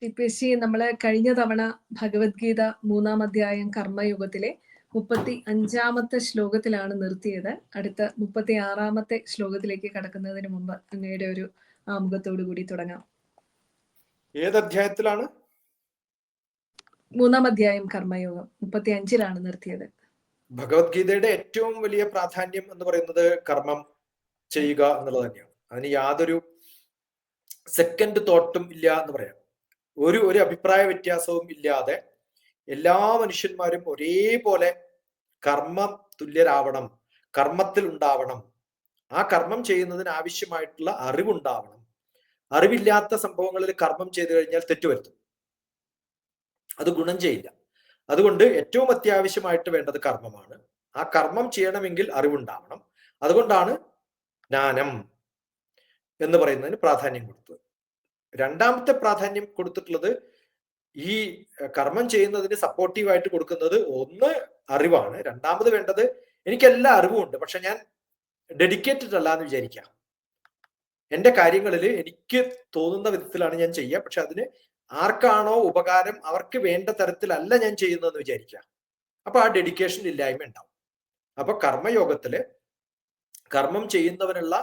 TPSC നമ്മള് കഴിഞ്ഞ തവണ ഭഗവത്ഗീത 3-ാം അധ്യായം കർമ്മയുഗത്തിലെ 35-ാമത്തെ ശ്ലോകത്തിലാണ് നിർത്തിയത്. അടുത്ത 36-ാമത്തെ ശ്ലോകത്തിലേക്ക് കടക്കുന്നതിന് മുമ്പ് അങ്ങയുടെ ഒരു ആമുഖത്തോടു കൂടി തുടങ്ങാം. ഏത് അധ്യായത്തിലാണ്? 3-ാം അധ്യായം കർമ്മയോഗം 35-ലാണ് നിർത്തിയത്. ഭഗവത്ഗീതയുടെ ഏറ്റവും വലിയ പ്രാധാന്യം എന്ന് പറയുന്നത് കർമ്മം ചെയ്യുക എന്നുള്ളത് തന്നെയാണ്. അതിന് യാതൊരു സെക്കൻഡ് തോട്ടും ഇല്ല എന്ന് പറയാം. ഒരു അഭിപ്രായ വ്യത്യാസവും ഇല്ലാതെ എല്ലാ മനുഷ്യന്മാരും ഒരേപോലെ കർമ്മ തുല്യരാവണം, കർമ്മത്തിൽ ഉണ്ടാവണം. ആ കർമ്മം ചെയ്യുന്നതിന് ആവശ്യമായിട്ടുള്ള അറിവുണ്ടാവണം. അറിവില്ലാത്ത സംഭവങ്ങളിൽ കർമ്മം ചെയ്തു കഴിഞ്ഞാൽ തെറ്റുവരുത്തും, അത് ഗുണം ചെയ്യില്ല. അതുകൊണ്ട് ഏറ്റവും അത്യാവശ്യമായിട്ട് വേണ്ടത് കർമ്മമാണ്. ആ കർമ്മം ചെയ്യണമെങ്കിൽ അറിവുണ്ടാവണം. അതുകൊണ്ടാണ് ജ്ഞാനം എന്ന് പറയുന്നതിന് പ്രാധാന്യം കൊടുത്തത്. രണ്ടാമത്തെ പ്രാധാന്യം കൊടുത്തിട്ടുള്ളത് ഈ കർമ്മം ചെയ്യുന്നതിന് സപ്പോർട്ടീവായിട്ട് കൊടുക്കുന്നത് ഒന്ന് അറിവാണ്. രണ്ടാമത് വേണ്ടത് എനിക്കെല്ലാ അറിവുമുണ്ട്, പക്ഷെ ഞാൻ ഡെഡിക്കേറ്റഡ് അല്ല എന്ന് വിചാരിക്കാം. എൻ്റെ കാര്യങ്ങളിൽ എനിക്ക് തോന്നുന്ന വിധത്തിലാണ് ഞാൻ ചെയ്യുക, പക്ഷെ അതിന് ആർക്കാണോ ഉപകാരം അവർക്ക് വേണ്ട തരത്തിലല്ല ഞാൻ ചെയ്യുന്നതെന്ന് വിചാരിക്കുക. അപ്പൊ ആ ഡെഡിക്കേഷൻ ഇല്ലായ്മ ഉണ്ടാവും. അപ്പൊ കർമ്മയോഗത്തില് കർമ്മം ചെയ്യുന്നവനുള്ള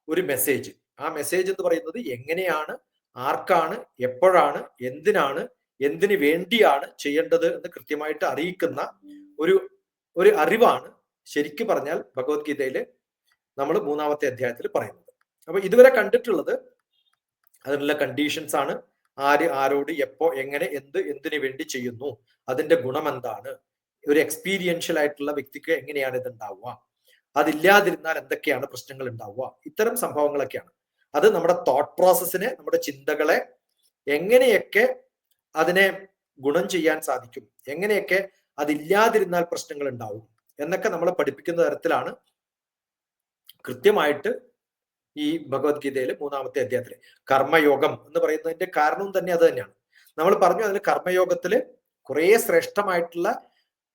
ഒരു മെസ്സേജ്, ആ മെസ്സേജ് എന്ന് പറയുന്നത് എങ്ങനെയാണ്, ആർക്കാണ്, എപ്പോഴാണ്, എന്തിനാണ്, എന്തിനു വേണ്ടിയാണ് ചെയ്യേണ്ടത് എന്ന് കൃത്യമായിട്ട് അറിയിക്കുന്ന ഒരു അറിവാണ് ശരിക്കും പറഞ്ഞാൽ ഭഗവത്ഗീതയില് നമ്മൾ 3-ാമത്തെ അധ്യായത്തിൽ പറയുന്നത്. അപ്പൊ ഇതുവരെ കണ്ടിട്ടുള്ളത് അതിനുള്ള കണ്ടീഷൻസ് ആണ്. ആര് ആരോട് എപ്പോ എങ്ങനെ എന്തിനു വേണ്ടി ചെയ്യുന്നു, അതിന്റെ ഗുണം എന്താണ്, ഒരു എക്സ്പീരിയൻഷ്യൽ ആയിട്ടുള്ള വ്യക്തിക്ക് എങ്ങനെയാണ് ഇത് ഉണ്ടാവുക, അതില്ലാതിരുന്നാൽ എന്തൊക്കെയാണ് പ്രശ്നങ്ങൾ ഉണ്ടാവുക, ഇത്തരം സംഭവങ്ങളൊക്കെയാണ്. അത് നമ്മുടെ തോട്ട് പ്രോസസ്സിനെ, നമ്മുടെ ചിന്തകളെ എങ്ങനെയൊക്കെ അതിനെ ഗുണം ചെയ്യാൻ സാധിക്കും, എങ്ങനെയൊക്കെ അതില്ലാതിരുന്നാൽ പ്രശ്നങ്ങൾ ഉണ്ടാവും എന്നൊക്കെ നമ്മളെ പഠിപ്പിക്കുന്ന തരത്തിലാണ് കൃത്യമായിട്ട് ഈ ഭഗവത്ഗീതയിലെ 3-ാമത്തെ അധ്യായത്തില് കർമ്മയോഗം എന്ന് പറയുന്നതിന്റെ കാരണവും തന്നെ അത് തന്നെയാണ്. നമ്മൾ പറഞ്ഞു അതിൽ കർമ്മയോഗത്തില് കുറെ ശ്രേഷ്ഠമായിട്ടുള്ള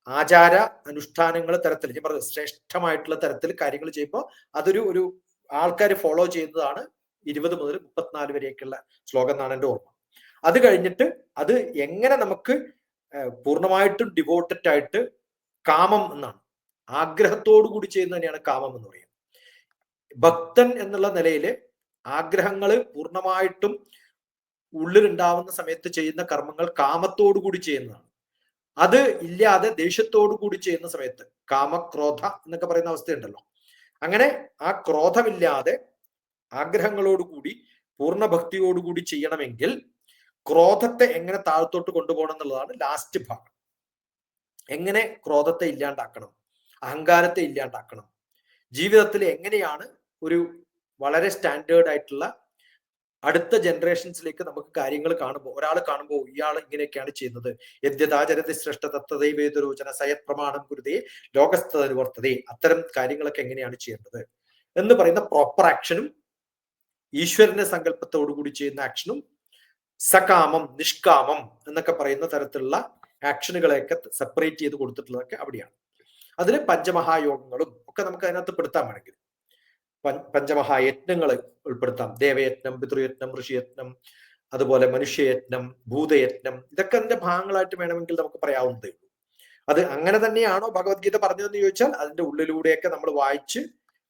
ആചാര അനുഷ്ഠാനങ്ങൾ തരത്തിൽ, ഞാൻ പറഞ്ഞു ശ്രേഷ്ഠമായിട്ടുള്ള തരത്തിൽ കാര്യങ്ങൾ ചെയ്യുമ്പോൾ അതൊരു ആൾക്കാർ ഫോളോ ചെയ്യുന്നതാണ് 20 മുതൽ 34 വരെയൊക്കെയുള്ള ശ്ലോകം എന്നാണ് എൻ്റെ ഓർമ്മ. അത് കഴിഞ്ഞിട്ട് അത് എങ്ങനെ നമുക്ക് പൂർണ്ണമായിട്ടും ഡിവോട്ടഡ് ആയിട്ട് കാമം എന്നാണ്, ആഗ്രഹത്തോടു കൂടി ചെയ്യുന്നത് തന്നെയാണ് കാമം എന്ന് പറയുന്നത്. ഭക്തൻ എന്നുള്ള നിലയിൽ ആഗ്രഹങ്ങൾ പൂർണ്ണമായിട്ടും ഉള്ളിലുണ്ടാവുന്ന സമയത്ത് ചെയ്യുന്ന കർമ്മങ്ങൾ കാമത്തോടു കൂടി ചെയ്യുന്നതാണ്. അത് ഇല്ലാതെ ദേഷ്യത്തോടു കൂടി ചെയ്യുന്ന സമയത്ത് കാമക്രോധ എന്നൊക്കെ പറയുന്ന അവസ്ഥയുണ്ടല്ലോ, അങ്ങനെ ആ ക്രോധമില്ലാതെ ആഗ്രഹങ്ങളോടുകൂടി പൂർണ്ണ ഭക്തിയോടുകൂടി ചെയ്യണമെങ്കിൽ ക്രോധത്തെ എങ്ങനെ താഴത്തോട്ട് കൊണ്ടുപോകണം എന്നുള്ളതാണ് ലാസ്റ്റ് ഭാഗം. എങ്ങനെ ക്രോധത്തെ ഇല്ലാണ്ടാക്കണം, അഹങ്കാരത്തെ ഇല്ലാണ്ടാക്കണം, ജീവിതത്തിൽ എങ്ങനെയാണ് ഒരു വളരെ സ്റ്റാൻഡേർഡ് ആയിട്ടുള്ള അടുത്ത ജനറേഷൻസിലേക്ക് നമുക്ക് കാര്യങ്ങൾ കാണുമ്പോൾ, ഒരാൾ കാണുമ്പോൾ ഇയാൾ ഇങ്ങനെയൊക്കെയാണ് ചെയ്യുന്നത്, യദ്യതാചരതി ശ്രേഷ്ഠ തത്തദൈവേതരോചന സയത് പ്രമാണം കുരുതേ ലോകസ്ഥതനുവർത്തതേ, അത്തരം കാര്യങ്ങളൊക്കെ എങ്ങനെയാണ് ചെയ്യേണ്ടത് എന്ന് പറയുന്ന പ്രോപ്പർ ആക്ഷനും ഈശ്വരന്റെ സങ്കല്പത്തോടു കൂടി ചെയ്യുന്ന ആക്ഷനും സകാമം നിഷ്കാമം എന്നൊക്കെ പറയുന്ന തരത്തിലുള്ള ആക്ഷനുകളെയൊക്കെ സെപ്പറേറ്റ് ചെയ്ത് കൊടുത്തിട്ടുള്ളതൊക്കെ അവിടെയാണ്. അതിൽ പഞ്ചമഹായോഗങ്ങളും ഒക്കെ നമുക്ക് അതിനകത്ത് പെടുത്താൻ വേണമെങ്കിൽ പഞ്ചമഹായജ്ഞങ്ങൾ ഉൾപ്പെടുത്താം. ദേവയജ്ഞം, പിതൃയജ്ഞം, ഋഷിയജ്ഞം, അതുപോലെ മനുഷ്യയജ്ഞം, ഭൂതയജ്ഞം, ഇതൊക്കെ അതിന്റെ ഭാഗങ്ങളായിട്ട് വേണമെങ്കിൽ നമുക്ക് പറയാവുന്നതേ ഉള്ളൂ. അത് അങ്ങനെ തന്നെയാണോ ഭഗവത്ഗീത പറഞ്ഞതെന്ന് ചോദിച്ചാൽ അതിന്റെ ഉള്ളിലൂടെയൊക്കെ നമ്മൾ വായിച്ച്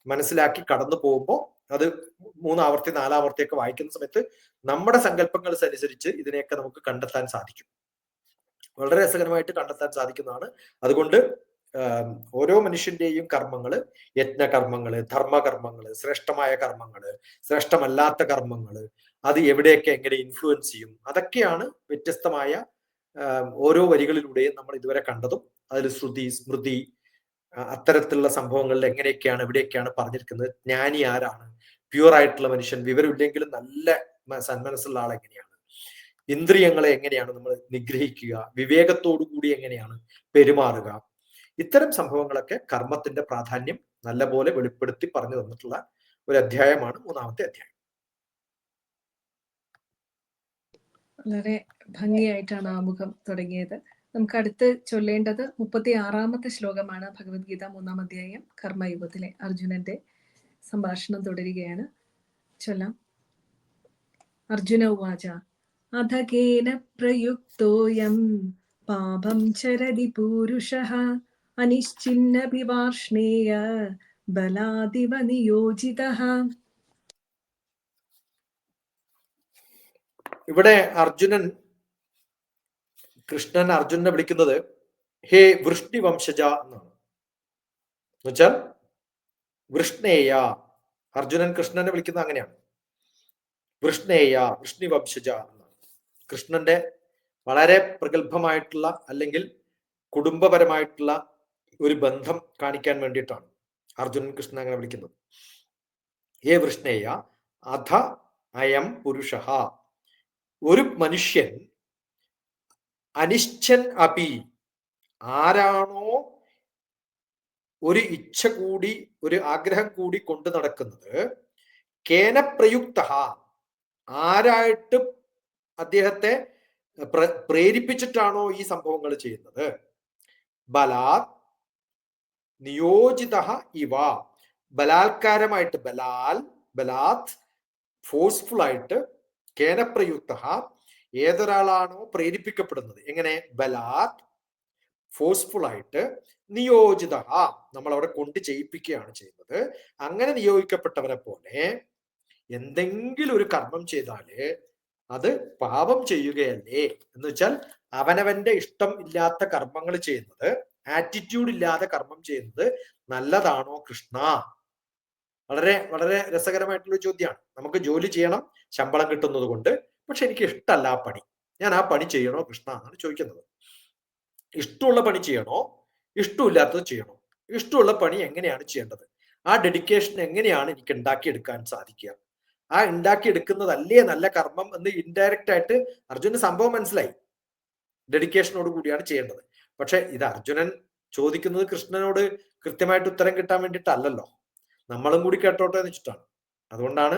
മനസ്സിലാക്കി കടന്നു പോകുമ്പോൾ അത് 3 ആവർത്തി 4 ആവർത്തിയൊക്കെ വായിക്കുന്ന സമയത്ത് നമ്മുടെ സങ്കല്പങ്ങൾ അനുസരിച്ച് ഇതിനെയൊക്കെ നമുക്ക് കണ്ടെത്താൻ സാധിക്കും. വളരെ രസകരമായിട്ട് കണ്ടെത്താൻ സാധിക്കുന്നതാണ്. അതുകൊണ്ട് ഓരോ മനുഷ്യന്റെയും കർമ്മങ്ങള്, യജ്ഞകർമ്മങ്ങള്, ധർമ്മകർമ്മങ്ങള്, ശ്രേഷ്ഠമായ കർമ്മങ്ങള്, ശ്രേഷ്ഠമല്ലാത്ത കർമ്മങ്ങള്, അത് എവിടെയൊക്കെ എങ്ങനെ ഇൻഫ്ലുവൻസ് ചെയ്യും, അതൊക്കെയാണ് വ്യത്യസ്തമായ ഓരോ വരികളിലൂടെയും നമ്മൾ ഇതുവരെ കണ്ടതും. അതിൽ ശ്രുതി, സ്മൃതി, അത്തരത്തിലുള്ള സംഭവങ്ങളിൽ എങ്ങനെയൊക്കെയാണ് എവിടെയൊക്കെയാണ് പറഞ്ഞിരിക്കുന്നത്, ജ്ഞാനി ആരാണ്, പ്യൂർ ആയിട്ടുള്ള മനുഷ്യൻ, വിവരമില്ലെങ്കിലും നല്ല സന്മനസ്സുള്ള ആൾ എങ്ങനെയാണ്, ഇന്ദ്രിയങ്ങളെ എങ്ങനെയാണ് നമ്മൾ നിഗ്രഹിക്കുക, വിവേകത്തോടു കൂടി എങ്ങനെയാണ് പെരുമാറുക, ഇത്തരം സംഭവങ്ങളൊക്കെ കർമ്മത്തിന്റെ പ്രാധാന്യം നല്ലപോലെ വെളിപ്പെടുത്തി പറഞ്ഞു തന്നിട്ടുള്ള ഒരു അധ്യായമാണ് 3-ാമത്തെ അധ്യായം. വളരെ ഭംഗിയായിട്ടാണ് ആമുഖം തുടങ്ങിയത്. നമുക്ക് അടുത്ത് ചൊല്ലേണ്ടത് 36-ാമത്തെ ശ്ലോകമാണ്. ഭഗവത്ഗീത 3-ാം അധ്യായം കർമ്മയുഗത്തിലെ അർജുനന്റെ സംഭാഷണം തുടരുകയാണ്. ചൊല്ലാം. അർജുന ഉവാച അധ കേന പ്രയുക്തോയം പാപം ചരതി പൂരുഷഃ അനിശ്ചിന്നഭിവാർഷ്ണേയ ബലാദിവ നിയോജിതഃ. ഇവിടെ കൃഷ്ണൻ അർജുനനെ വിളിക്കുന്നത് ഹേ വൃഷ്ണി വംശജ എന്നാണ്. എന്നുവെച്ചാൽ വൃഷ്ണേയ, അർജുനൻ കൃഷ്ണനെ വിളിക്കുന്നത് അങ്ങനെയാണ്. വൃഷ്ണേയ, വൃഷ്ണി വംശജ എന്നാണ്. കൃഷ്ണന്റെ വളരെ പ്രഗത്ഭമായിട്ടുള്ള അല്ലെങ്കിൽ കുടുംബപരമായിട്ടുള്ള ഒരു ബന്ധം കാണിക്കാൻ വേണ്ടിയിട്ടാണ് അർജുനൻ കൃഷ്ണൻ അങ്ങനെ വിളിക്കുന്നത്. ഹേ വൃഷ്ണേയ അധ അയം പുരുഷ, ഒരു മനുഷ്യൻ അനിശ്ചൻ അപി, ആരാണോ ഒരു ഇച്ഛ കൂടി ഒരു ആഗ്രഹം കൂടി കൊണ്ടു നടക്കുന്നത്, കേന പ്രയുക്ത, ആരായിട്ട് അദ്ദേഹത്തെ പ്രേരിപ്പിച്ചിട്ടാണോ ഈ സംഭവങ്ങൾ ചെയ്യുന്നത്, ബലാത് നിയോജിത ഇവ, ബലാത്കാരമായിട്ട്, ബലാത് ഫോഴ്സ്ഫുൾ ആയിട്ട്, കേന പ്രയുക്ത, ഏതൊരാളാണോ പ്രേരിപ്പിക്കപ്പെടുന്നത്, എങ്ങനെ, ബലാത് ഫോഴ്സ്ഫുൾ ആയിട്ട്, നിയോജിത, നമ്മൾ അവിടെ കൊണ്ട് ചെയ്യിപ്പിക്കുകയാണ് ചെയ്യുന്നത്. അങ്ങനെ നിയോഗിക്കപ്പെട്ടവനെ പോലെ എന്തെങ്കിലും ഒരു കർമ്മം ചെയ്താല് അത് പാപം ചെയ്യുകയല്ലേ എന്ന് വെച്ചാൽ, അവനവന്റെ ഇഷ്ടം ഇല്ലാത്ത കർമ്മങ്ങൾ ചെയ്യുന്നത്, ആറ്റിറ്റ്യൂഡ് ഇല്ലാതെ കർമ്മം ചെയ്യുന്നത് നല്ലതാണോ കൃഷ്ണ? വളരെ വളരെ രസകരമായിട്ടുള്ള ചോദ്യമാണ്. നമുക്ക് ജോലി ചെയ്യണം, ശമ്പളം കിട്ടുന്നത് കൊണ്ട്, പക്ഷെ എനിക്ക് ഇഷ്ടമല്ല ആ പണി, ഞാൻ ആ പണി ചെയ്യണോ കൃഷ്ണ എന്നാണ് ചോദിക്കുന്നത്. ഇഷ്ടമുള്ള പണി ചെയ്യണോ, ഇഷ്ടമില്ലാത്തത് ചെയ്യണോ? ഇഷ്ടമുള്ള പണി എങ്ങനെയാണ് ചെയ്യേണ്ടത്? ആ ഡെഡിക്കേഷൻ എങ്ങനെയാണ് എനിക്ക് ഉണ്ടാക്കിയെടുക്കാൻ സാധിക്കുക? ആ ഉണ്ടാക്കിയെടുക്കുന്നതല്ലേ നല്ല കർമ്മം എന്ന് ഇൻഡയറക്റ്റ് ആയിട്ട് അർജുനന് സംഭവം മനസ്സിലായി. ഡെഡിക്കേഷനോട് കൂടിയാണ് ചെയ്യേണ്ടത്. പക്ഷെ ഇത് അർജുനൻ ചോദിക്കുന്നത് കൃഷ്ണനോട് കൃത്യമായിട്ട് ഉത്തരം കിട്ടാൻ വേണ്ടിയിട്ടല്ലല്ലോ, നമ്മളും കൂടി കേട്ടോട്ടെ എന്ന് വെച്ചിട്ടാണ്. അതുകൊണ്ടാണ്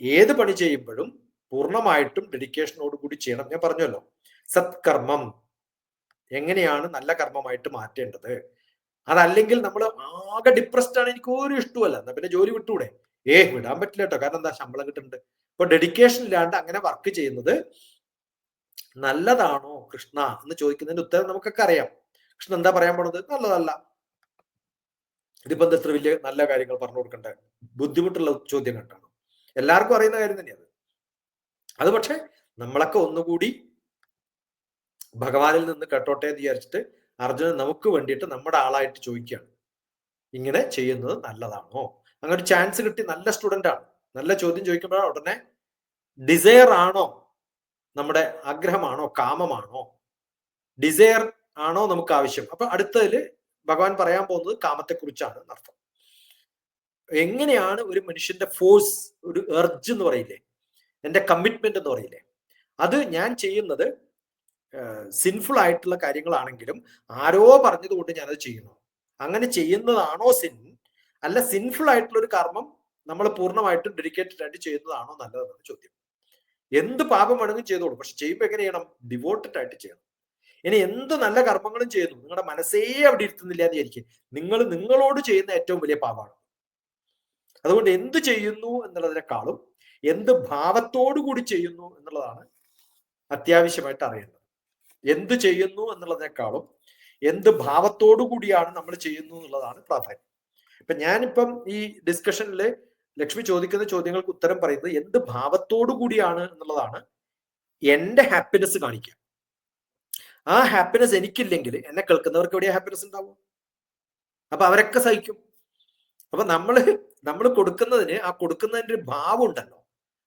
ഏത് പണി ചെയ്യുമ്പോഴും പൂർണ്ണമായിട്ടും ഡെഡിക്കേഷനോട് കൂടി ചെയ്യണം. ഞാൻ പറഞ്ഞല്ലോ, സത്കർമ്മം എങ്ങനെയാണ് നല്ല കർമ്മമായിട്ട് മാറ്റേണ്ടത്. അതല്ലെങ്കിൽ നമ്മൾ ആകെ ഡിപ്രസ്ഡ് ആണ്, എനിക്ക് ഒരു ഇഷ്ടമല്ല, എന്നാ പിന്നെ ജോലി വിട്ടൂടെ? വിടാൻ പറ്റില്ല കേട്ടോ, കാരണം എന്താ, ശമ്പളം കിട്ടുന്നുണ്ട്. അപ്പൊ ഡെഡിക്കേഷൻ ഇല്ലാണ്ട് അങ്ങനെ വർക്ക് ചെയ്യുന്നത് നല്ലതാണോ കൃഷ്ണ എന്ന് ചോദിക്കുന്നതിന്റെ ഉത്തരം നമുക്കൊക്കെ അറിയാം. കൃഷ്ണൻ എന്താ പറയാൻ പോണത്? നല്ലതല്ല. ഇതിപ്പോ എത്ര വലിയ നല്ല കാര്യങ്ങൾ പറഞ്ഞു കൊടുക്കണ്ടേ? ബുദ്ധിമുട്ടുള്ള ചോദ്യം കണ്ടാണ്, എല്ലാവർക്കും അറിയുന്ന കാര്യം തന്നെയാണ് അത്. പക്ഷെ നമ്മളൊക്കെ ഒന്നുകൂടി ഭഗവാനിൽ നിന്ന് കേട്ടോട്ടെ എന്ന് വിചാരിച്ചിട്ട് അർജുനൻ നമുക്ക് വേണ്ടിയിട്ട് നമ്മുടെ ആളായിട്ട് ചോദിക്കുകയാണ്, ഇങ്ങനെ ചെയ്യുന്നത് നല്ലതാണോ? അങ്ങനെ ഒരു ചാൻസ് കിട്ടി, നല്ല സ്റ്റുഡന്റ് ആണ്, നല്ല ചോദ്യം ചോദിക്കുമ്പോഴാണ് ഉടനെ ഡിസയർ ആണോ, നമ്മുടെ ആഗ്രഹമാണോ, കാമമാണോ, ഡിസയർ ആണോ നമുക്ക് ആവശ്യം? അപ്പൊ അടുത്തതില് ഭഗവാൻ പറയാൻ പോകുന്നത് കാമത്തെ കുറിച്ചാണ് എന്നർത്ഥം. എങ്ങനെയാണ് ഒരു മനുഷ്യന്റെ ഫോഴ്സ്, ഒരു എർജ് എന്ന് പറയില്ലേ, എന്റെ കമ്മിറ്റ്മെന്റ് എന്ന് പറയില്ലേ, അത് ഞാൻ ചെയ്യുന്നത് സിൻഫുൾ ആയിട്ടുള്ള കാര്യങ്ങളാണെങ്കിലും ആരോ പറഞ്ഞത് കൊണ്ട് ഞാനത് ചെയ്യുന്നു, അങ്ങനെ ചെയ്യുന്നതാണോ സിൻ? അല്ല സിൻഫുൾ ആയിട്ടുള്ള ഒരു കർമ്മം നമ്മൾ പൂർണ്ണമായിട്ടും ഡെഡിക്കേറ്റഡ് ആയിട്ട് ചെയ്യുന്നതാണോ നല്ലതെന്നാണ് ചോദ്യം. എന്ത് പാപം വേണമെങ്കിലും ചെയ്തോളൂ, പക്ഷെ ചെയ്യുമ്പോൾ എങ്ങനെ ചെയ്യണം? ഡിവോട്ടഡ് ആയിട്ട് ചെയ്യണം. ഇനി എന്ത് നല്ല കർമ്മങ്ങളും ചെയ്യുന്നു, നിങ്ങളുടെ മനസ്സേ അവിടെ ഇരുത്തുന്നില്ല എന്ന് വിചാരിക്കും, നിങ്ങൾ നിങ്ങളോട് ചെയ്യുന്ന ഏറ്റവും വലിയ പാപമാണ്. അതുകൊണ്ട് എന്ത് ചെയ്യുന്നു എന്നുള്ളതിനേക്കാളും എന്ത് ഭാവത്തോടു കൂടി ചെയ്യുന്നു എന്നുള്ളതാണ് അത്യാവശ്യമായിട്ട് അറിയേണ്ടത്. എന്ത് ചെയ്യുന്നു എന്നുള്ളതിനേക്കാളും എന്ത് ഭാവത്തോടു കൂടിയാണ് നമ്മൾ ചെയ്യുന്നു എന്നുള്ളതാണ് പ്രാധാന്യം. ഇപ്പൊ ഞാനിപ്പം ഈ ഡിസ്കഷനിൽ ലക്ഷ്മി ചോദിക്കുന്ന ചോദ്യങ്ങൾക്ക് ഉത്തരം പറയുന്നത് എന്ത് ഭാവത്തോടു കൂടിയാണ് എന്നുള്ളതാണ്. എന്റെ ഹാപ്പിനെസ് കാണിക്കുക. ആ ഹാപ്പിനെസ് എനിക്കില്ലെങ്കിൽ എന്നെ കേൾക്കുന്നവർക്ക് എവിടെയാ ഹാപ്പിനെസ് ഉണ്ടാവും? അപ്പൊ അവരൊക്കെ സഹിക്കും. അപ്പൊ നമ്മൾ കൊടുക്കുന്നതിന് ആ കൊടുക്കുന്നതിന്റെ ഒരു ഭാവം ഉണ്ടല്ലോ,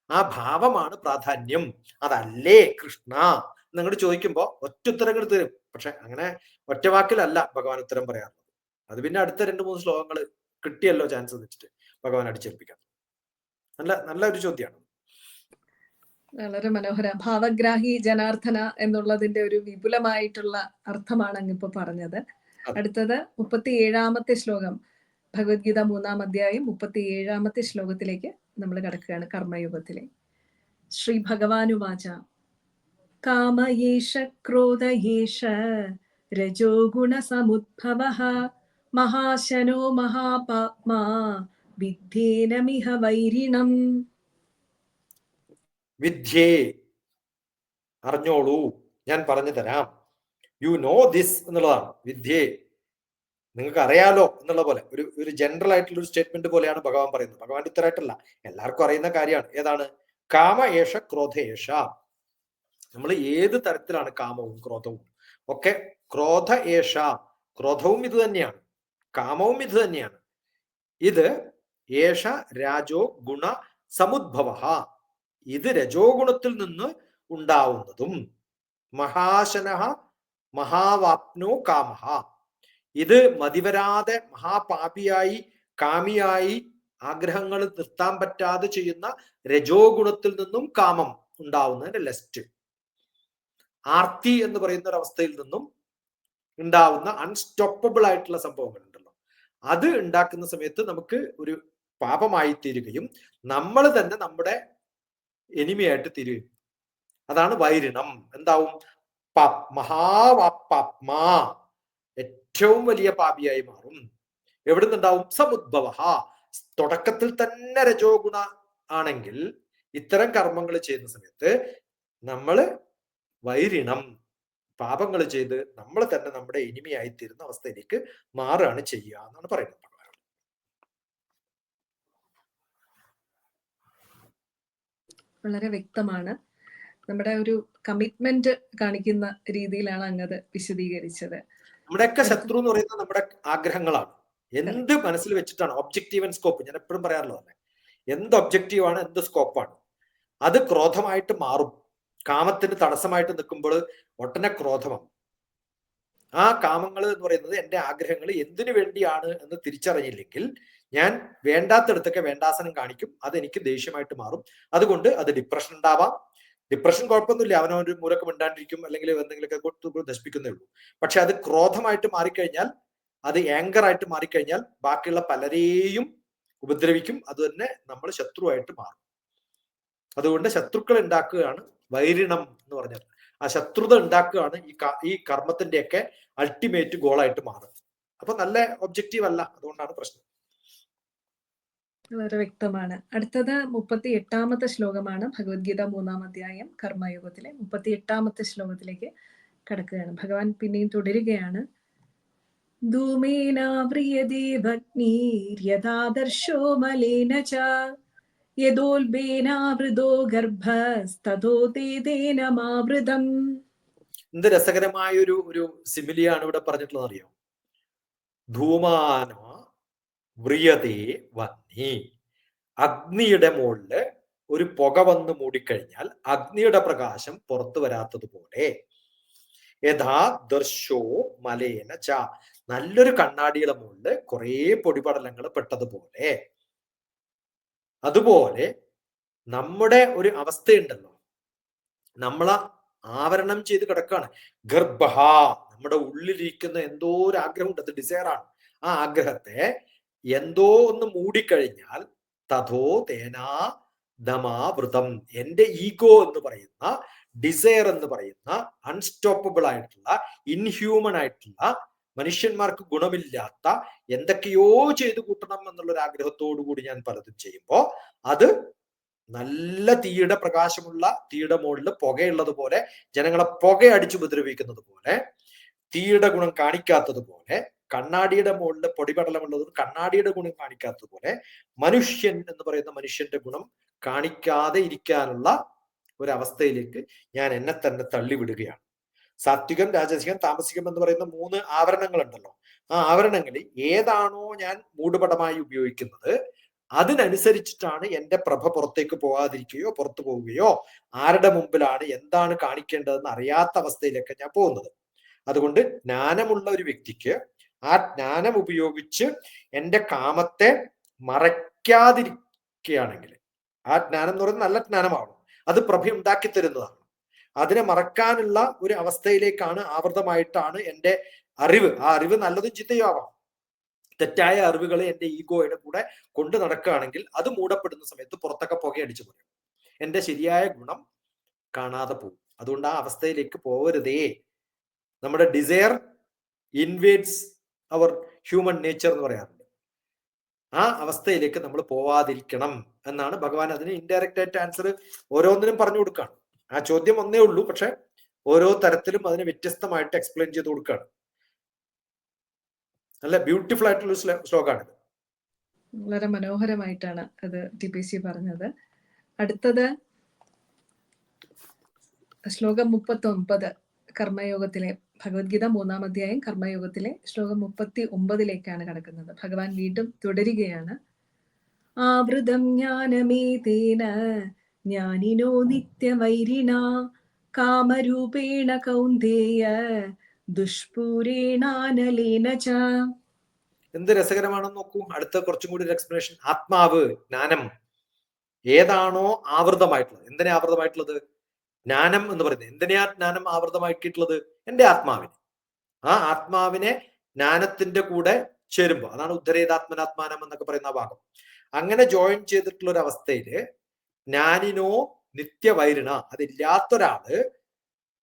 ആ ഭാവമാണ് പ്രാധാന്യം. അതല്ലേ കൃഷ്ണ എന്നങ്ങോട്ട് ചോദിക്കുമ്പോ ഒറ്റ ഉത്തരങ്ങൾ തരും. പക്ഷെ അങ്ങനെ ഒറ്റ വാക്കിലല്ല ഭഗവാൻ ഉത്തരം പറയാറുള്ളത്. അത് പിന്നെ അടുത്ത 2-3 ശ്ലോകങ്ങൾ കിട്ടിയല്ലോ ചാൻസ് വെച്ചിട്ട് ഭഗവാൻ അടിച്ചേൽപ്പിക്കാം. നല്ല ഒരു ചോദ്യമാണ്. വളരെ മനോഹരം. ഭാവഗ്രാഹി ജനാർദ്ദന എന്നുള്ളതിന്റെ ഒരു വിപുലമായിട്ടുള്ള അർത്ഥമാണ് അങ്ങിപ്പോ പറഞ്ഞത്. അടുത്തത് 37ാമത്തെ ശ്ലോകം, ഭഗവത്ഗീത 3-ാം അധ്യായം 37ാമത്തെ ശ്ലോകത്തിലേക്ക് നമ്മൾ കടക്കുകയാണ്, കർമ്മയോഗത്തിലെ. ശ്രീ ഭഗവാനുവാച കാമയേഷ ക്രോധയേഷ രജോ ഗുണസമുദ്ഭവഃ മഹാശനോ മഹാപാപ്മാ വിദ്യേനമിഹ വൈരിണം. വിദ്യേ അറിഞ്ഞോളൂ, ഞാൻ പറഞ്ഞു തരാം. യു നോ ദിസ് എന്നുള്ളതാണ് വിദ്യേ, നിങ്ങൾക്ക് അറിയാലോ എന്നുള്ള പോലെ ഒരു ജനറൽ ആയിട്ടുള്ള ഒരു സ്റ്റേറ്റ്മെന്റ് പോലെയാണ് ഭഗവാൻ പറയുന്നത്. ഭഗവാന്റെ ഉത്തരമായിട്ടല്ല, എല്ലാവർക്കും അറിയുന്ന കാര്യമാണ്. ഏതാണ്? കാമ ഏഷ ക്രോധേഷ. നമ്മൾ ഏത് തരത്തിലാണ് കാമവും ക്രോധവും ഒക്കെ? ക്രോധ ഏഷ, ക്രോധവും ഇത് തന്നെയാണ്, കാമവും ഇത് തന്നെയാണ്. ഇത് ഏഷ രാജോ ഗുണ സമുദ്ഭവ, ഇത് രജോ ഗുണത്തിൽ നിന്ന് ഉണ്ടാവുന്നതും. മഹാശനഃ മഹാവാപ്നോ കാമഹ, ഇത് മതിവരാതെ മഹാപാപിയായി കാമിയായി ആഗ്രഹങ്ങൾ നിർത്താൻ പറ്റാതെ ചെയ്യുന്ന രജോ ഗുണത്തിൽ നിന്നും കാമം ഉണ്ടാവുന്നതിന്റെ ലെസ്റ്റ്. ആർത്തി എന്ന് പറയുന്ന ഒരു അവസ്ഥയിൽ നിന്നും ഉണ്ടാവുന്ന അൺസ്റ്റോപ്പബിൾ ആയിട്ടുള്ള സംഭവങ്ങൾ ഉണ്ടല്ലോ, അത് ഉണ്ടാക്കുന്ന സമയത്ത് നമുക്ക് ഒരു പാപമായി തീരുകയും നമ്മൾ തന്നെ നമ്മുടെ എനിമിയായിട്ട് തീരുകയും. അതാണ് വൈരിണം. എന്താവും? മഹാവാപ്പാത്മാ, ഏറ്റവും വലിയ പാപിയായി മാറും. എവിടുന്നുണ്ടാവും? സമുദ്ഭവ, തുടക്കത്തിൽ തന്നെ രജോ ഗുണ ആണെങ്കിൽ ഇത്തരം കർമ്മങ്ങൾ ചെയ്യുന്ന സമയത്ത് നമ്മൾ വൈരിണം, പാപങ്ങൾ ചെയ്ത് നമ്മൾ തന്നെ നമ്മുടെ എനിമിയായി തീരുന്ന അവസ്ഥയിലേക്ക് മാറുകയാണ് ചെയ്യുക എന്നാണ് പറയുന്നത്. വളരെ വ്യക്തമാണ്. നമ്മുടെ ഒരു കമ്മിറ്റ്മെന്റ് കാണിക്കുന്ന രീതിയിലാണ് അങ്ങത് വിശദീകരിച്ചത്. നമ്മുടെയൊക്കെ ശത്രു എന്ന് പറയുന്നത് നമ്മുടെ ആഗ്രഹങ്ങളാണ്. എന്ത് മനസ്സിൽ വെച്ചിട്ടാണ്? Objective and scope. ഞാൻ എപ്പോഴും പറയാറുള്ളത് തന്നെ, എന്ത് ഒബ്ജക്റ്റീവാണ്, എന്ത് സ്കോപ്പാണ്, അത് ക്രോധമായിട്ട് മാറും. കാമത്തിന് തടസ്സമായിട്ട് നിൽക്കുമ്പോൾ ഒട്ടനെ ക്രോധമാണ്. ആ കാമങ്ങൾ എന്ന് പറയുന്നത് എൻ്റെ ആഗ്രഹങ്ങൾ എന്തിനു വേണ്ടിയാണ് എന്ന് തിരിച്ചറിഞ്ഞില്ലെങ്കിൽ ഞാൻ വേണ്ടാത്തടത്തൊക്കെ വേണ്ടാസനം കാണിക്കും. അതെനിക്ക് ദേഷ്യമായിട്ട് മാറും. അതുകൊണ്ട് അത് ഡിപ്രഷൻ ഉണ്ടാവാം. ഡിപ്രഷൻ കുഴപ്പമൊന്നുമില്ല, അവനൊരു മൂലൊക്കെ മിണ്ടാണ്ടിരിക്കും, അല്ലെങ്കിൽ എന്തെങ്കിലുമൊക്കെ കൊടുത്ത് നശിപ്പിക്കുന്നേ ഉള്ളൂ. പക്ഷെ അത് ക്രോധമായിട്ട് മാറിക്കഴിഞ്ഞാൽ, അത് ആങ്കർ ആയിട്ട് മാറിക്കഴിഞ്ഞാൽ ബാക്കിയുള്ള പലരെയും ഉപദ്രവിക്കും. അത് തന്നെ നമ്മൾ ശത്രുവായിട്ട് മാറും. അതുകൊണ്ട് ശത്രുക്കൾ ഉണ്ടാക്കുകയാണ് വൈരിണം എന്ന് പറഞ്ഞാൽ. ആ ശത്രുത ഉണ്ടാക്കുകയാണ് ഈ കർമ്മത്തിന്റെയൊക്കെ അൾട്ടിമേറ്റ് ഗോളായിട്ട് മാറുന്നത്. അപ്പൊ നല്ല ഒബ്ജക്റ്റീവ് അല്ല, അതുകൊണ്ടാണ് പ്രശ്നം. വളരെ വ്യക്തമാണ്. അടുത്തത് 38ാമത്തെ ശ്ലോകമാണ്. ഭഗവത്ഗീത 3-ാം അധ്യായം കർമ്മയോഗത്തിലെ 38ാമത്തെ ശ്ലോകത്തിലേക്ക് കടക്കുകയാണ്. ഭഗവാൻ പിന്നെയും തുടരുകയാണ്. ധൂമേനാവ്രിയതേ ഭഗ്നീര്യഥാദർശോ മലേന ച യദോൽബേനാവൃതോ ഗർഭസ്തതോ തേനമാവൃതം. എന്ത് രസകരമായ ഒരു സിമിലിയാണ് ഇവിടെ പറഞ്ഞിട്ടുള്ളത് അറിയോ? ധൂമാന വ്രിയതേ വന്നി, അഗ്നിയുടെ മുകളില് ഒരു പുക വന്ന് മൂടിക്കഴിഞ്ഞാൽ അഗ്നിയുടെ പ്രകാശം പുറത്തു വരാത്തതുപോലെ, യഥാ ദർശോ മലേന ച, നല്ലൊരു കണ്ണാടിയുടെ മുകളില് കുറെ പൊടിപടലങ്ങൾ പെട്ടതുപോലെ, അതുപോലെ നമ്മുടെ ഒരു അവസ്ഥയുണ്ടല്ലോ, നമ്മളെ ആവരണം ചെയ്ത് കിടക്കാണ്. ഗർഭ, നമ്മുടെ ഉള്ളിലിരിക്കുന്ന എന്തോ ഒരു ആഗ്രഹമുണ്ട്, അത് ഡിസയറാണ്. ആ ആഗ്രഹത്തെ എന്തോ ഒന്ന് മൂടിക്കഴിഞ്ഞാൽ തഥോ തേനാ ദമാവൃതം, എന്റെ ഈഗോ എന്ന് പറയുന്ന, ഡിസയർ എന്ന് പറയുന്ന അൺസ്റ്റോപ്പബിൾ ആയിട്ടുള്ള, ഇൻഹ്യൂമൻ ആയിട്ടുള്ള, മനുഷ്യന്മാർക്ക് ഗുണമില്ലാത്ത എന്തൊക്കെയോ ചെയ്തു കൂട്ടണം എന്നുള്ള ഒരു ആഗ്രഹത്തോടു കൂടി ഞാൻ പലതും ചെയ്യുമ്പോ അത് നല്ല തീയുടെ പ്രകാശമുള്ള തീയുടെ മുകളിൽ പുകയുള്ളത് പോലെ, ജനങ്ങളെ പുകയടിച്ചു ഉപദ്രവിക്കുന്നത് പോലെ, തീയുടെ ഗുണം കാണിക്കാത്തത് പോലെ, കണ്ണാടിയുടെ മുകളിൽ പൊടിപടലമുള്ളത് കണ്ണാടിയുടെ ഗുണം കാണിക്കാത്തത് പോലെ, മനുഷ്യൻ എന്ന് പറയുന്ന മനുഷ്യന്റെ ഗുണം കാണിക്കാതെ ഇരിക്കാനുള്ള ഒരവസ്ഥയിലേക്ക് ഞാൻ എന്നെ തന്നെ തള്ളിവിടുകയാണ്. സാത്വികം, രാജസികം, താമസികം എന്ന് പറയുന്ന 3 ആവരണങ്ങൾ ഉണ്ടല്ലോ. ആ ആവരണങ്ങളിൽ ഏതാണോ ഞാൻ മൂടുപടമായി ഉപയോഗിക്കുന്നത് അതിനനുസരിച്ചിട്ടാണ് എൻ്റെ പ്രഭ പുറത്തേക്ക് പോകാതിരിക്കുകയോ പുറത്തു പോവുകയോ ആരുടെ മുമ്പിലാണ് എന്താണ് കാണിക്കേണ്ടതെന്ന് അറിയാത്ത അവസ്ഥയിലൊക്കെ ഞാൻ പോകുന്നത്. അതുകൊണ്ട് ജ്ഞാനമുള്ള ഒരു വ്യക്തിക്ക് ആ ജ്ഞാനം ഉപയോഗിച്ച് എൻ്റെ കാമത്തെ മറയ്ക്കാതിരിക്കുകയാണെങ്കിൽ, ആ ജ്ഞാനം എന്ന് പറയുന്നത് നല്ല ജ്ഞാനമാവണം, അത് പ്രഭ ഉണ്ടാക്കി തരുന്നതാണ്. അതിനെ മറക്കാനുള്ള ഒരു അവസ്ഥയിലേക്കാണ്, ആവൃതമായിട്ടാണ് എൻ്റെ അറിവ്. ആ അറിവ് നല്ലതും ചിത്തയും ആവാം. തെറ്റായ അറിവുകളെ എൻ്റെ ഈഗോയുടെ കൂടെ കൊണ്ടു നടക്കുകയാണെങ്കിൽ അത് മൂടപ്പെടുന്ന സമയത്ത് പുറത്തൊക്കെ പുകയടിച്ചു പോരും, എൻ്റെ ശരിയായ ഗുണം കാണാതെ പോകും. അതുകൊണ്ട് ആ അവസ്ഥയിലേക്ക് പോകരുതേ. നമ്മുടെ ഡിസയർ ഇൻവേഡ്സ് അവർ ഹ്യൂമൻ നേച്ചർ എന്ന് പറയാറുണ്ട്. ആ അവസ്ഥയിലേക്ക് നമ്മൾ പോവാതിരിക്കണം എന്നാണ് ഭഗവാൻ അതിന് ഇൻഡയറക്റ്റ് ആയിട്ട് ആൻസർ ഓരോന്നിനും പറഞ്ഞു കൊടുക്കുകയാണ്. ആ ചോദ്യം ഒന്നേ ഉള്ളൂ, പക്ഷെ ഓരോ തരത്തിലും അതിനെ വ്യത്യസ്തമായിട്ട് എക്സ്പ്ലെയിൻ ചെയ്ത് കൊടുക്കുകയാണ്. നല്ല ബ്യൂട്ടിഫുൾ ആയിട്ടുള്ള ശ്ലോകമാണിത്. വളരെ മനോഹരമായിട്ടാണ് അത് TPC പറഞ്ഞത്. അടുത്തത് ശ്ലോകം 39 കർമ്മയോഗത്തിലെ ഭഗവത്ഗീത 3-ാം അധ്യായം കർമ്മയോഗത്തിലെ ശ്ലോകം 39 കടക്കുന്നത്. ഭഗവാൻ വീണ്ടും തുടരുകയാണ്. ആവൃതം ജ്ഞാനമേതേന ജ്ഞാനിനോ നിത്യവൈരിണ കാമരൂപേണ കൗന്ദേയ ദുഷ്പൂരേണാനലേന ച. എന്ത് രസകരമാണെന്ന് നോക്കൂ. അടുത്ത കുറച്ചും കൂടി ഒരു എക്സ്പ്ലനേഷൻ. ആത്മാവ്, ജ്ഞാനം ഏതാണോ ആവൃതമായിട്ടുള്ളത്, എന്തിനാ ആവൃതമായിട്ടുള്ളത്? ജ്ഞാനം എന്ന് പറയുന്നത് എന്തിനാ ജ്ഞാനം ആവൃതമാക്കിയിട്ടുള്ളത്? എന്റെ ആത്മാവിനെ. ആ ആത്മാവിനെ ജ്ഞാനത്തിന്റെ കൂടെ ചേരുമ്പോ, അതാണ് ഉദ്ധരേതാത്മനാത്മാനം എന്നൊക്കെ പറയുന്ന ഭാഗം. അങ്ങനെ ജോയിൻ ചെയ്തിട്ടുള്ള ഒരു അവസ്ഥയില് ജ്ഞാനിനോ നിത്യവൈരിണ, അതില്ലാത്തൊരാള്,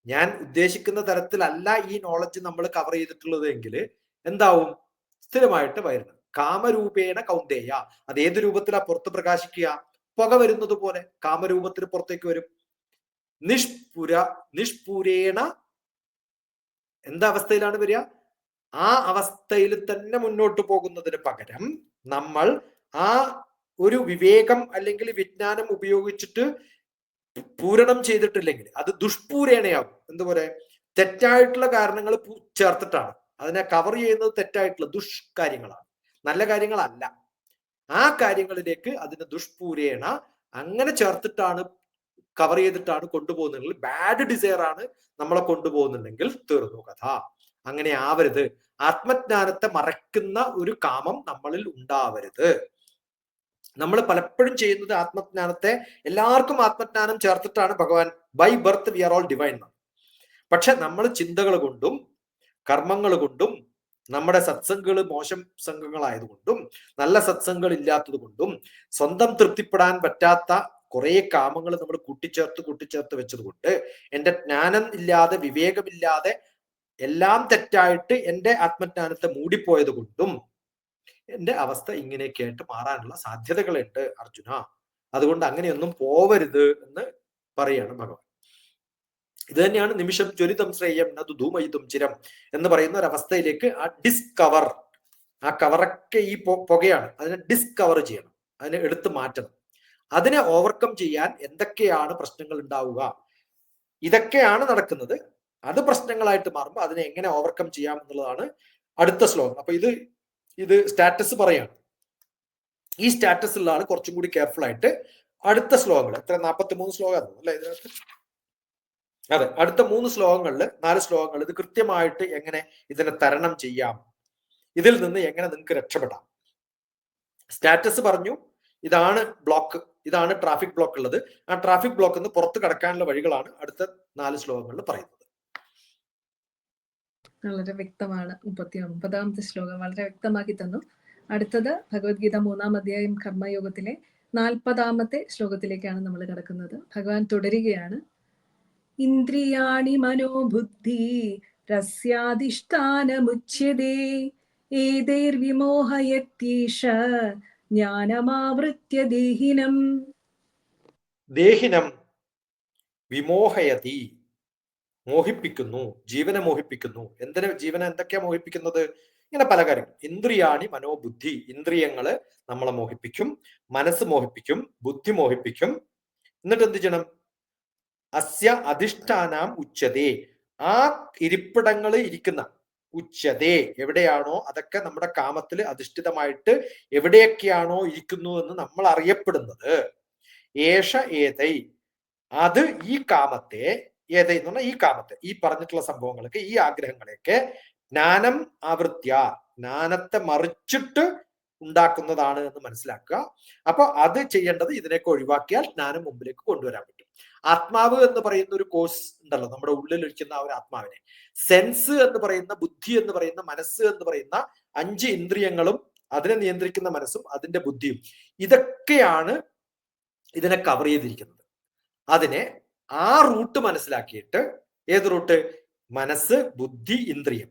ഞാൻ ഉദ്ദേശിക്കുന്ന തരത്തിലല്ല ഈ നോളജ് നമ്മൾ കവർ ചെയ്തിട്ടുള്ളത് എങ്കിൽ എന്താവും? സ്ഥിരമായിട്ട് വൈരണം. കാമരൂപേണ കൗന്ദേയ, അത് ഏത് രൂപത്തിലാ പുറത്ത് പ്രകാശിക്കുക? പുക വരുന്നത് പോലെ കാമരൂപത്തിൽ പുറത്തേക്ക് വരും. നിഷ്പൂരേണ എന്താ അവസ്ഥയിലാണ് വരിക? ആ അവസ്ഥയിൽ തന്നെ മുന്നോട്ട് പോകുന്നതിന് പകരം നമ്മൾ ആ ഒരു വിവേകം അല്ലെങ്കിൽ വിജ്ഞാനം ഉപയോഗിച്ചിട്ട് പൂരണം ചെയ്തിട്ടില്ലെങ്കിൽ അത് ദുഷ്പൂരേണയാകും. എന്തുപോലെ? തെറ്റായിട്ടുള്ള കാരണങ്ങൾ ചേർത്തിട്ടാണ് അതിനെ കവർ ചെയ്യുന്നത്. തെറ്റായിട്ടുള്ള ദുഷ്കാര്യങ്ങളാണ്, നല്ല കാര്യങ്ങളല്ല. ആ കാര്യങ്ങളിലേക്ക് അതിന് ദുഷ്പൂരേണ അങ്ങനെ ചേർത്തിട്ടാണ്, കവർ ചെയ്തിട്ടാണ് കൊണ്ടുപോകുന്നതെങ്കിൽ, ബാഡ് ഡിസയർ ആണ് നമ്മളെ കൊണ്ടുപോകുന്നുണ്ടെങ്കിൽ തീർന്നു കഥ. അങ്ങനെ ആവരുത്. ആത്മജ്ഞാനത്തെ മറയ്ക്കുന്ന ഒരു കാമം നമ്മളിൽ ഉണ്ടാവരുത്. നമ്മൾ പലപ്പോഴും ചെയ്യുന്നത് ആത്മജ്ഞാനത്തെ, എല്ലാവർക്കും ആത്മജ്ഞാനം ചേർത്തിട്ടാണ് ഭഗവാൻ by birth we are all divine. പക്ഷെ നമ്മൾ ചിന്തകൾ കൊണ്ടും കർമ്മങ്ങൾ കൊണ്ടും നമ്മുടെ സത്സംഗങ്ങൾ മോശം സംഘങ്ങളായതുകൊണ്ടും നല്ല സത്സംഗങ്ങൾ ഇല്ലാത്തത് കൊണ്ടും സ്വന്തം തൃപ്തിപ്പെടാൻ പറ്റാത്ത കുറെ കാമങ്ങൾ നമ്മൾ കൂട്ടിച്ചേർത്ത് വെച്ചതുകൊണ്ട് എന്റെ ജ്ഞാനം ഇല്ലാതെ, വിവേകമില്ലാതെ, എല്ലാം തെറ്റായിട്ട് എന്റെ ആത്മജ്ഞാനത്തെ മൂടിപ്പോയത് കൊണ്ടും എന്റെ അവസ്ഥ ഇങ്ങനെയൊക്കെ ആയിട്ട് മാറാനുള്ള സാധ്യതകളുണ്ട് അർജുന. അതുകൊണ്ട് അങ്ങനെയൊന്നും പോവരുത് എന്ന് പറയാണ് ഭഗവാൻ. ഇത് തന്നെയാണ് നിമിഷം ജ്വലിതം ശ്രേയം നതു ധൂമയിതും ചിരം എന്ന് പറയുന്ന ഒരു അവസ്ഥയിലേക്ക് ആ ഡിസ്കവർ, ആ കവറൊക്കെ ഈ പുകയാണ്, അതിനെ ഡിസ്കവർ ചെയ്യണം, അതിനെ എടുത്തു മാറ്റണം. അതിനെ ഓവർകം ചെയ്യാൻ എന്തൊക്കെയാണ് പ്രശ്നങ്ങൾ ഉണ്ടാവുക, ഇതൊക്കെയാണ് നടക്കുന്നത്. അത് പ്രശ്നങ്ങളായിട്ട് മാറുമ്പോൾ അതിനെ എങ്ങനെ ഓവർകം ചെയ്യാം എന്നുള്ളതാണ് അടുത്ത ശ്ലോകം. അപ്പൊ ഇത് സ്റ്റാറ്റസ് പറയാണ്. ഈ സ്റ്റാറ്റസ് ഉള്ള ആള് കുറച്ചും കൂടി കെയർഫുൾ ആയിട്ട് അടുത്ത ശ്ലോകങ്ങൾ, എത്ര 43 ശ്ലോകം അല്ലേ ഇതിനകത്ത്? അതെ, അടുത്ത 3 ശ്ലോകങ്ങളില് 4 ശ്ലോകങ്ങൾ ഇത് കൃത്യമായിട്ട് എങ്ങനെ ഇതിനെ തരണം ചെയ്യാം, ഇതിൽ നിന്ന് എങ്ങനെ നിങ്ങൾക്ക് രക്ഷപ്പെടാം. സ്റ്റാറ്റസ് പറഞ്ഞു. ഇതാണ് ബ്ലോക്ക്, ഇതാണ് ട്രാഫിക് ബ്ലോക്ക് ഉള്ളത്. ആ ട്രാഫിക് ബ്ലോക്കിൽ നിന്ന് പുറത്ത് കടക്കാനുള്ള വഴികളാണ് അടുത്ത 4 ശ്ലോകങ്ങളിൽ പറയുന്നത്. വളരെ വ്യക്തമാണ്. 39-ാമത്തെ ശ്ലോകം വളരെ വ്യക്തമാക്കി തന്നു. അടുത്തത് ഭഗവത്ഗീത 3-ാം അധ്യായം കർമ്മയോഗത്തിലെ 40-ാമത്തെ ശ്ലോകത്തിലേക്കാണ് നമ്മൾ കിടക്കുന്നത്. ഭഗവാൻ തുടരുകയാണ്. ഇന്ദ്രിയാണി മനോബുദ്ധി രസ്യാധിഷ്ഠാനമുച്യതേ ഏതൈർവിമോഹയത്യീഷ ജ്ഞാനമാവൃത്യ ദേഹിനം. ദേഹിനം വിമോഹയതി, മോഹിപ്പിക്കുന്നു, ജീവനെ മോഹിപ്പിക്കുന്നു. എന്തിനെ? ജീവനെ എന്തൊക്കെയാ മോഹിപ്പിക്കുന്നത്? ഇങ്ങനെ പല കാര്യങ്ങൾ. ഇന്ദ്രിയാണി മനോബുദ്ധി, ഇന്ദ്രിയങ്ങള് നമ്മളെ മോഹിപ്പിക്കും, മനസ്സ് മോഹിപ്പിക്കും, ബുദ്ധി മോഹിപ്പിക്കും. എന്നിട്ട് എന്ത് ചെയ്യണം? അസ്യ അധിഷ്ഠാനം ഉച്ചതേ, ആ ഇരിപ്പിടങ്ങൾ ഇരിക്കുന്ന ഉച്ചതേ എവിടെയാണോ അതൊക്കെ നമ്മുടെ കാമത്തിൽ അധിഷ്ഠിതമായിട്ട് എവിടെയൊക്കെയാണോ ഇരിക്കുന്നു എന്ന് നമ്മൾ അറിയപ്പെടുന്നത്. ഏഷ ഏതൈ, അത് ഈ കാമത്തെ, ഏതൈ എന്ന് പറഞ്ഞാൽ ഈ കാമത്തെ, ഈ പറഞ്ഞിട്ടുള്ള സംഭവങ്ങളൊക്കെ, ഈ ആഗ്രഹങ്ങളെയൊക്കെ ജ്ഞാനം ആവൃത്യ, ജ്ഞാനത്തെ മറിച്ചിട്ട് ഉണ്ടാക്കുന്നതാണ് എന്ന് മനസ്സിലാക്കുക. അപ്പൊ അത് ചെയ്യേണ്ടത് ഇതിനെയൊക്കെ ഒഴിവാക്കിയാൽ ജ്ഞാനം മുമ്പിലേക്ക് കൊണ്ടുവരാൻ പറ്റും. ആത്മാവ് എന്ന് പറയുന്ന ഒരു കോഴ്സ് ഉണ്ടല്ലോ, നമ്മുടെ ഉള്ളിലിരിക്കുന്ന ആ ഒരു ആത്മാവിനെ, സെൻസ് എന്ന് പറയുന്ന, ബുദ്ധി എന്ന് പറയുന്ന, മനസ്സ് എന്ന് പറയുന്ന 5 ഇന്ദ്രിയങ്ങളും അതിനെ നിയന്ത്രിക്കുന്ന മനസ്സും അതിന്റെ ബുദ്ധിയും, ഇതൊക്കെയാണ് ഇതിനെ കവർ ചെയ്തിരിക്കുന്നത്. അതിനെ ആ റൂട്ട് മനസ്സിലാക്കിയിട്ട്, ഏത് റൂട്ട്? മനസ്സ്, ബുദ്ധി, ഇന്ദ്രിയം,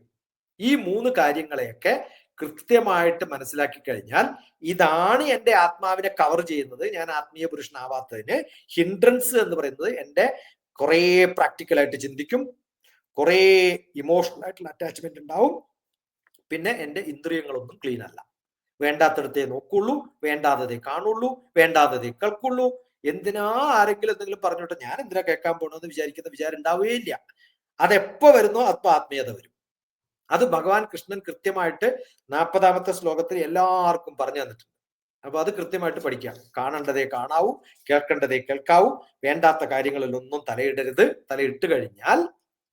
ഈ 3 കാര്യങ്ങളെയൊക്കെ കൃത്യമായിട്ട് മനസ്സിലാക്കി കഴിഞ്ഞാൽ ഇതാണ് എന്റെ ആത്മാവിനെ കവർ ചെയ്യുന്നത്. ഞാൻ ആത്മീയ പുരുഷനാവാത്തതിന് ഹിൻഡ്രൻസ് എന്ന് പറയുന്നത് എന്റെ കുറേ പ്രാക്ടിക്കലായിട്ട് ചിന്തിക്കും, കുറേ ഇമോഷണൽ ആയിട്ടുള്ള അറ്റാച്ച്മെന്റ് ഉണ്ടാവും. പിന്നെ എൻ്റെ ഇന്ദ്രിയങ്ങളൊന്നും ക്ലീൻ അല്ല. വേണ്ടാത്തടത്തേ നോക്കുള്ളൂ, വേണ്ടാത്തതേ കാണുള്ളൂ, വേണ്ടാത്തതേ കേൾക്കുള്ളൂ. എന്തിനാ ആരെങ്കിലും എന്തെങ്കിലും പറഞ്ഞോട്ടെ, ഞാൻ എന്തിനാ കേൾക്കാൻ പോകണമെന്ന് വിചാരിക്കുന്ന വിചാരം ഉണ്ടാവുകയില്ല. അതെപ്പോ വരുന്നോ അപ്പൊ ആത്മീയത വരും. അത് ഭഗവാൻ കൃഷ്ണൻ കൃത്യമായിട്ട് 40ാമത്തെ ശ്ലോകത്തിൽ എല്ലാവർക്കും പറഞ്ഞു തന്നിട്ടുണ്ട്. അപ്പൊ അത് കൃത്യമായിട്ട് പഠിക്കാം. കാണേണ്ടതേ കാണാവൂ, കേൾക്കേണ്ടതേ കേൾക്കാവൂ, വേണ്ടാത്ത കാര്യങ്ങളിലൊന്നും തലയിടരുത്. തലയിട്ട് കഴിഞ്ഞാൽ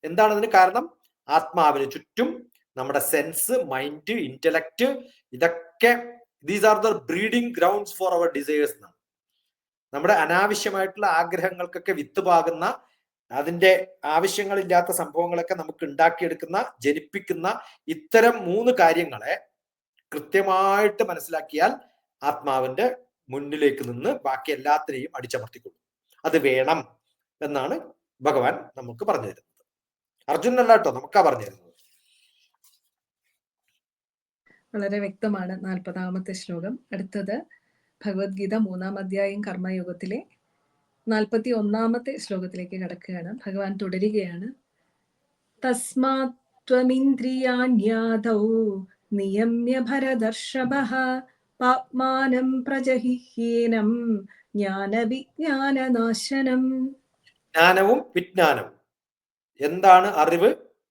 എന്താണ് അതിന് കാരണം? ആത്മാവിന് ചുറ്റും നമ്മുടെ സെൻസ്, മൈൻഡ്, ഇന്റലക്ട്, ഇതൊക്കെ these are the breeding grounds for our desires എന്നാണ്. നമ്മുടെ അനാവശ്യമായിട്ടുള്ള ആഗ്രഹങ്ങൾക്കൊക്കെ വിത്ത് പാകുന്ന, അതിന്റെ ആവശ്യങ്ങളില്ലാത്ത സംഭവങ്ങളൊക്കെ നമുക്ക് ഉണ്ടാക്കിയെടുക്കുന്ന, ജനിപ്പിക്കുന്ന ഇത്തരം 3 കാര്യങ്ങളെ കൃത്യമായിട്ട് മനസ്സിലാക്കിയാൽ ആത്മാവിന്റെ മുന്നിലേക്ക് നിന്ന് ബാക്കി എല്ലാത്തിനെയും അടിച്ചമർത്തിക്കൊള്ളും. അത് വേണം എന്നാണ് ഭഗവാൻ നമുക്ക് പറഞ്ഞു തരുന്നത്. അർജുനല്ല കേട്ടോ, നമുക്കാ പറഞ്ഞു തരുന്നത്. വളരെ വ്യക്തമാണ് 40ാമത്തെ ശ്ലോകം. അടുത്തത് ഭഗവത്ഗീത 3-ാം അധ്യായം കർമ്മയോഗത്തിലെ 41ാമത്തെ ശ്ലോകത്തിലേക്ക് കടക്കുകയാണ്. ഭഗവാൻ തുടരുകയാണ്. തസ്മാത് ത്വമിന്ദ്രിയാണ്യാദൗ നിയമ്യ ഭരതർഷഭഃ പാപ്മാനം പ്രജഹിഹ്യേനം ജ്ഞാനവിജ്ഞാനനാശനം. ജ്ഞാനവും വിജ്ഞാനവും എന്താണ്? അറിവ്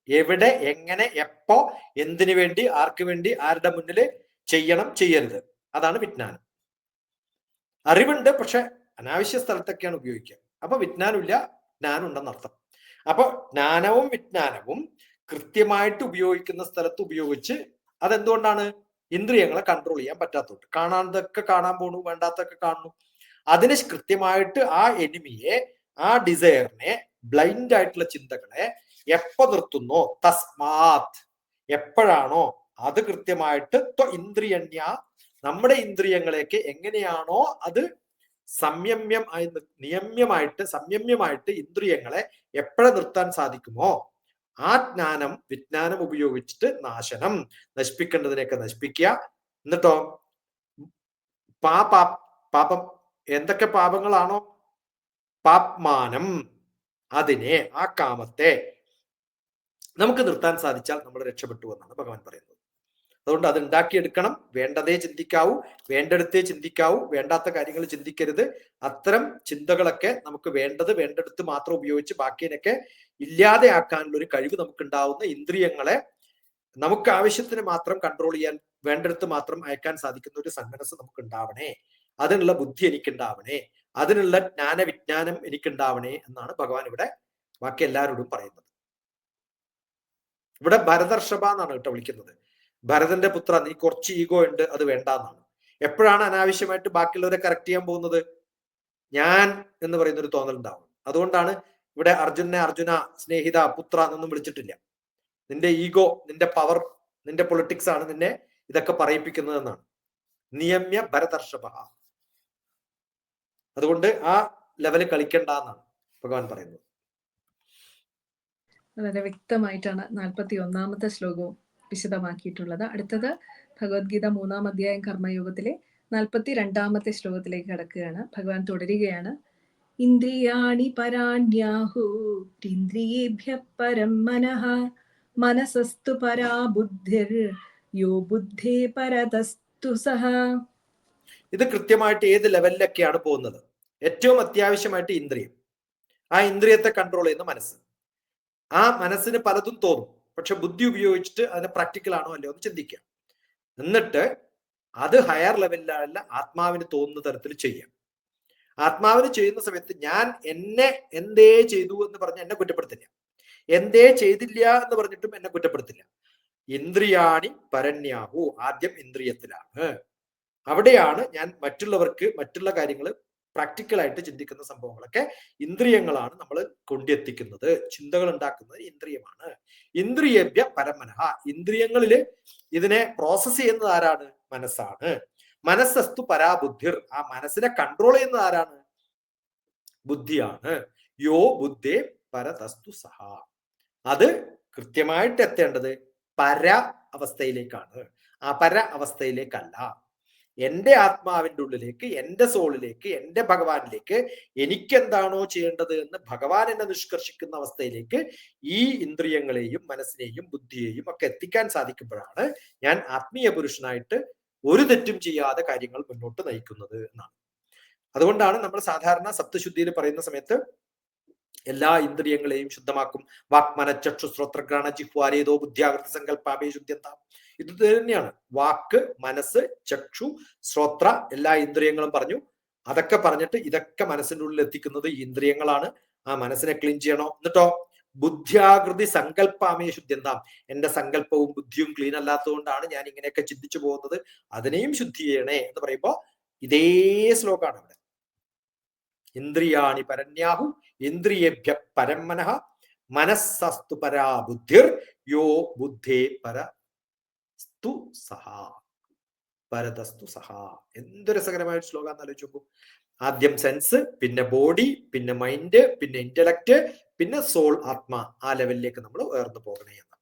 എവിടെ, എങ്ങനെ, എപ്പോ, എന്തിനു വേണ്ടി, ആർക്ക് വേണ്ടി, ആരുടെ മുന്നിൽ ചെയ്യണം, ചെയ്യരുത്, അതാണ് വിജ്ഞാനം. അറിവുണ്ട്, പക്ഷെ അനാവശ്യ സ്ഥലത്തൊക്കെയാണ് ഉപയോഗിക്കുക. അപ്പൊ വിജ്ഞാനമില്ല, ജ്ഞാനം ഉണ്ടെന്നർത്ഥം. അപ്പൊ ജ്ഞാനവും വിജ്ഞാനവും കൃത്യമായിട്ട് ഉപയോഗിക്കുന്ന സ്ഥലത്ത് ഉപയോഗിച്ച്, അതെന്തുകൊണ്ടാണ്? ഇന്ദ്രിയങ്ങളെ കൺട്രോൾ ചെയ്യാൻ പറ്റാത്തതുകൊണ്ട്. കാണാതൊക്കെ കാണാൻ പോണു, വേണ്ടാത്തൊക്കെ കാണുന്നു. അതിന് കൃത്യമായിട്ട് ആ എനിമിയെ, ആ ഡിസയറിനെ, ബ്ലൈൻഡ് ആയിട്ടുള്ള ചിന്തകളെ എപ്പോ നിർത്തുന്നോ, തസ്മാത്, എപ്പോഴാണോ അത് കൃത്യമായിട്ട് ഇന്ദ്രിയണ്യ, നമ്മുടെ ഇന്ദ്രിയങ്ങളെയൊക്കെ എങ്ങനെയാണോ അത് സംയമ്യമായിട്ട് ഇന്ദ്രിയങ്ങളെ എപ്പോഴെ നിർത്താൻ സാധിക്കുമോ, ആ ജ്ഞാനം വിജ്ഞാനം ഉപയോഗിച്ചിട്ട് നാശനം, നശിപ്പിക്കേണ്ടതിനെയൊക്കെ നശിപ്പിക്കുക. എന്നിട്ടോ പാപം എന്തൊക്കെ പാപങ്ങളാണോ, പാപ്മാനം, അതിനെ, ആ കാമത്തെ നമുക്ക് നിർത്താൻ സാധിച്ചാൽ നമ്മൾ രക്ഷപ്പെട്ടു എന്നാണ് ഭഗവാൻ പറയുന്നത്. അതുകൊണ്ട് അത് ഉണ്ടാക്കിയെടുക്കണം. വേണ്ടതേ ചിന്തിക്കാവൂ, വേണ്ടടുത്തേ ചിന്തിക്കാവൂ, വേണ്ടാത്ത കാര്യങ്ങൾ ചിന്തിക്കരുത്. അത്തരം ചിന്തകളൊക്കെ നമുക്ക് വേണ്ടടുത്ത് മാത്രം ഉപയോഗിച്ച് ബാക്കിയൊക്കെ ഇല്ലാതെ ആക്കാനുള്ള ഒരു കഴിവ് നമുക്ക് ഉണ്ടാവുന്ന, ഇന്ദ്രിയങ്ങളെ നമുക്ക് ആവശ്യത്തിന് മാത്രം കൺട്രോൾ ചെയ്യാൻ, വേണ്ടടുത്ത് മാത്രം അയക്കാൻ സാധിക്കുന്ന ഒരു സന്മനസ് നമുക്ക് ഉണ്ടാവണേ. അതിനുള്ള ബുദ്ധി എനിക്കുണ്ടാവണേ, അതിനുള്ള ജ്ഞാനവിജ്ഞാനം എനിക്കുണ്ടാവണേ എന്നാണ് ഭഗവാൻ ഇവിടെ ബാക്കി എല്ലാവരോടും പറയുന്നത്. ഇവിടെ ഭരതർഷഭ എന്നാണ് കേട്ടോ വിളിക്കുന്നത്. ഭരതന്റെ പുത്ര, നീ കുറച്ച് ഈഗോ ഉണ്ട്, അത് വേണ്ടാന്നാണ്. എപ്പോഴാണ് അനാവശ്യമായിട്ട് ബാക്കിയുള്ളവരെ കറക്റ്റ് ചെയ്യാൻ പോകുന്നത്? ഞാൻ എന്ന് പറയുന്ന ഒരു തോന്നൽ ഉണ്ടാവും. അതുകൊണ്ടാണ് ഇവിടെ അർജുന, സ്നേഹിത, പുത്ര എന്നൊന്നും വിളിച്ചിട്ടില്ല. നിന്റെ ഈഗോ, നിന്റെ പവർ, നിന്റെ പൊളിറ്റിക്സ് ആണ് നിന്നെ ഇതൊക്കെ പറയിപ്പിക്കുന്നതെന്നാണ്. നിയമ്യ ഭരതർഷഭ. അതുകൊണ്ട് ആ ലെവല് കളിക്കണ്ട എന്നാണ് ഭഗവാൻ പറയുന്നത്. വളരെ വ്യക്തമായിട്ടാണ് 41ാമത്തെ ശ്ലോകവും വിശദമാക്കിയിട്ടുള്ളത്. അടുത്തത് ഭഗവത്ഗീത 3-ാം അധ്യായം കർമ്മയോഗത്തിലെ 42ാമത്തെ ശ്ലോകത്തിലേക്ക് കടക്കുകയാണ്. ഭഗവാൻ തുടരുകയാണ്. ഇന്ദ്രിയാണി പരാണ്യാഹുരിന്ദ്രിയേഭ്യഃ പരം മനഃ മനസസ്തു പരാ ബുദ്ധിർ യോ ബുദ്ധേ പരതസ്തു സഹ. ഇത് കൃത്യമായിട്ട് ഏത് ലെവലിലൊക്കെയാണ് പോകുന്നത്? ഏറ്റവും അത്യാവശ്യമായിട്ട് ഇന്ദ്രിയം, ആ ഇന്ദ്രിയത്തെ കൺട്രോൾ ചെയ്യുന്ന മനസ്സ്. ആ മനസ്സിന് പലതും തോന്നും, പക്ഷെ ബുദ്ധി ഉപയോഗിച്ചിട്ട് അതിന് പ്രാക്ടിക്കൽ ആണോ അല്ലയോ എന്ന് ചിന്തിക്കുക. എന്നിട്ട് അത് ഹയർ ലെവലിലല്ല, ആത്മാവിന് തോന്നുന്ന തരത്തിൽ ചെയ്യാം. ആത്മാവിന് ചെയ്യുന്ന സമയത്ത് ഞാൻ എന്നെ എന്തേ ചെയ്തു എന്ന് പറഞ്ഞ് എന്നെ കുറ്റപ്പെടുത്തില്ല, എന്തേ ചെയ്തില്ല എന്ന് പറഞ്ഞിട്ടും എന്നെ കുറ്റപ്പെടുത്തില്ല. ഇന്ദ്രിയാണി പരന്യാഹു, ആദ്യം ഇന്ദ്രിയത്തിലാണ്. അവിടെയാണ് ഞാൻ മറ്റുള്ളവർക്ക് മറ്റുള്ള കാര്യങ്ങൾ പ്രാക്ടിക്കലായിട്ട് ചിന്തിക്കുന്ന സംഭവങ്ങളൊക്കെ ഇന്ദ്രിയങ്ങളാണ് നമ്മൾ കൊണ്ടെത്തിക്കുന്നത്. ചിന്തകൾ ഉണ്ടാക്കുന്നത് ഇന്ദ്രിയമാണ്. ഇന്ദ്രിയഭ്യ പരമനഃ, ഇന്ദ്രിയങ്ങളില് ഇതിനെ പ്രോസസ് ചെയ്യുന്നത് ആരാണ്? മനസ്സാണ്. മനസ്സസ്തു പരാബുദ്ധിർ, ആ മനസ്സിനെ കൺട്രോൾ ചെയ്യുന്നത് ആരാണ്? ബുദ്ധിയാണ്. യോ ബുദ്ധേ പരതസ്തു സഹ. അത് കൃത്യമായിട്ട് എത്തേണ്ടത് പര അവസ്ഥയിലേക്കാണ്, അപര അവസ്ഥയിലേക്കല്ല. എന്റെ ആത്മാവിന്റെ ഉള്ളിലേക്ക്, എന്റെ സോളിലേക്ക്, എന്റെ ഭഗവാനിലേക്ക് എനിക്കെന്താണോ ചെയ്യേണ്ടത് എന്ന് ഭഗവാൻ എന്നെ നിഷ്കർഷിക്കുന്ന അവസ്ഥയിലേക്ക് ഈ ഇന്ദ്രിയങ്ങളെയും മനസ്സിനെയും ബുദ്ധിയെയും ഒക്കെ എത്തിക്കാൻ സാധിക്കുമ്പോഴാണ് ഞാൻ ആത്മീയ പുരുഷനായിട്ട് ഒരു തെറ്റും ചെയ്യാതെ കാര്യങ്ങൾ മുന്നോട്ട് നയിക്കുന്നത് എന്നാണ്. അതുകൊണ്ടാണ് നമ്മൾ സാധാരണ സപ്തശുദ്ധിയിൽ പറയുന്ന സമയത്ത് എല്ലാ ഇന്ദ്രിയങ്ങളെയും ശുദ്ധമാക്കും. വാക്മന ചക്ഷു ശ്രോത്രഗ്രാണ ജിഹ്വാരേതോ ബുദ്ധ്യാകൃത സങ്കല്പാപേ ശുദ്ധ്യന്താം. ഇത് തന്നെയാണ്. വാക്ക്, മനസ്സ്, ചക്ഷു, ശ്രോത്ര എല്ലാ ഇന്ദ്രിയങ്ങളും പറഞ്ഞു. അതൊക്കെ പറഞ്ഞിട്ട് ഇതൊക്കെ മനസ്സിന്റെ ഉള്ളിൽ എത്തിക്കുന്നത് ഈ ഇന്ദ്രിയങ്ങളാണ്. ആ മനസ്സിനെ ക്ലീൻ ചെയ്യണോ. എന്നിട്ടോ ബുദ്ധ്യാകൃതി സങ്കല്പാമേ ശുദ്ധ്യന്താം. എന്റെ സങ്കല്പവും ബുദ്ധിയും ക്ലീൻ അല്ലാത്തതുകൊണ്ടാണ് ഞാൻ ഇങ്ങനെയൊക്കെ ചിന്തിച്ചു പോകുന്നത്, അതിനെയും ശുദ്ധി ചെയ്യണേ എന്ന് പറയുമ്പോ ഇതേ ശ്ലോകാണ് ഇവിടെ. ഇന്ദ്രിയാണി പരന്യാഹു ഇന്ദ്രിയേഭ്യ പരം മനഃ മനസ്സസ്തു പരാ ബുദ്ധിർ യോ ബുദ്ധേ പരസ്തു സഹ പരതസ്തു സഹ. എന്ത് രസകരമായ ശ്ലോകം ആലോചിച്ച് നോക്കൂ. ആദ്യം സെൻസ്, പിന്നെ ബോഡി, പിന്നെ മൈൻഡ്, പിന്നെ ഇന്റലക്ട്, പിന്നെ സോൾ, ആത്മ. ആ ലെവലിലേക്ക് നമ്മൾ ഉയർന്നു പോകണേ എന്ന്.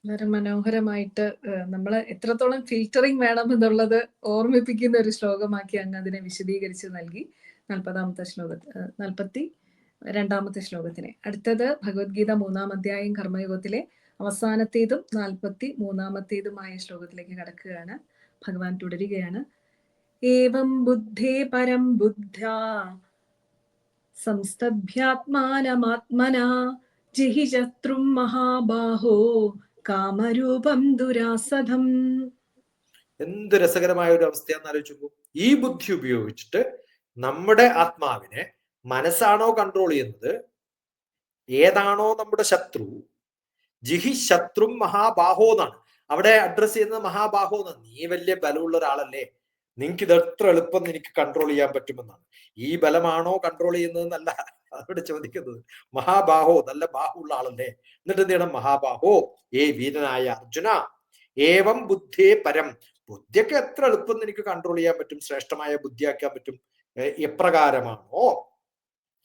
വളരെ മനോഹരമായിട്ട് നമ്മൾ എത്രത്തോളം ഫിൽറ്ററിങ് വേണം എന്നുള്ളത് ഓർമ്മിപ്പിക്കുന്ന ഒരു ശ്ലോകമാക്കി അങ്ങ് അതിനെ വിശദീകരിച്ച് നൽകി. 42ാമത്തെ ശ്ലോകത്തിനെ. അടുത്തത് ഭഗവത്ഗീത 3-ാം അധ്യായം കർമ്മയോഗത്തിലെ അവസാനത്തേതും 43ാമത്തേതുമായ ശ്ലോകത്തിലേക്ക് കടക്കുകയാണ്. ഭഗവാൻ തുടരുകയാണ്. ഏവം ബുദ്ധേ പരം ബുദ്ധ്യാ സംസ്തഭ്യാത്മാനമാത്മനാ ജിഹി ശത്രും മഹാബാഹോ കാമരൂപം ദുരാസദം. എന്ത് രസകരമായ ഒരു അവസ്ഥയാന്ന് ആലോചിച്ചു. ഈ ബുദ്ധി ഉപയോഗിച്ചിട്ട് നമ്മുടെ ആത്മാവിനെ, മനസ്സാണോ കൺട്രോൾ ചെയ്യുന്നത്, ഏതാണോ നമ്മുടെ ശത്രു, ജിഹി ശത്രും മഹാബാഹോ എന്നാണ് അവിടെ അഡ്രസ് ചെയ്യുന്നത്. മഹാബാഹോ എന്നാണ്. നീ വലിയ ബലമുള്ള ഒരാളല്ലേ, നിനക്ക് ഇത് എത്ര എളുപ്പം എനിക്ക് കൺട്രോൾ ചെയ്യാൻ പറ്റുമെന്നാണ്. ഈ ബലമാണോ കൺട്രോൾ ചെയ്യുന്നതെന്നല്ല അവിടെ ചോദിക്കുന്നത്. മഹാബാഹോ, നല്ല ബാഹുള്ള ആളല്ലേ. എന്നിട്ട് എന്ത് ചെയ്യണം? മഹാബാഹോ, ഏ വീരനായ അർജുന, ഏവം ബുദ്ധിയെ പരം. ബുദ്ധിയൊക്കെ എത്ര എളുപ്പം എനിക്ക് കൺട്രോൾ ചെയ്യാൻ പറ്റും, ശ്രേഷ്ഠമായ ബുദ്ധിയാക്കാൻ പറ്റും. എപ്രകാരമാണോ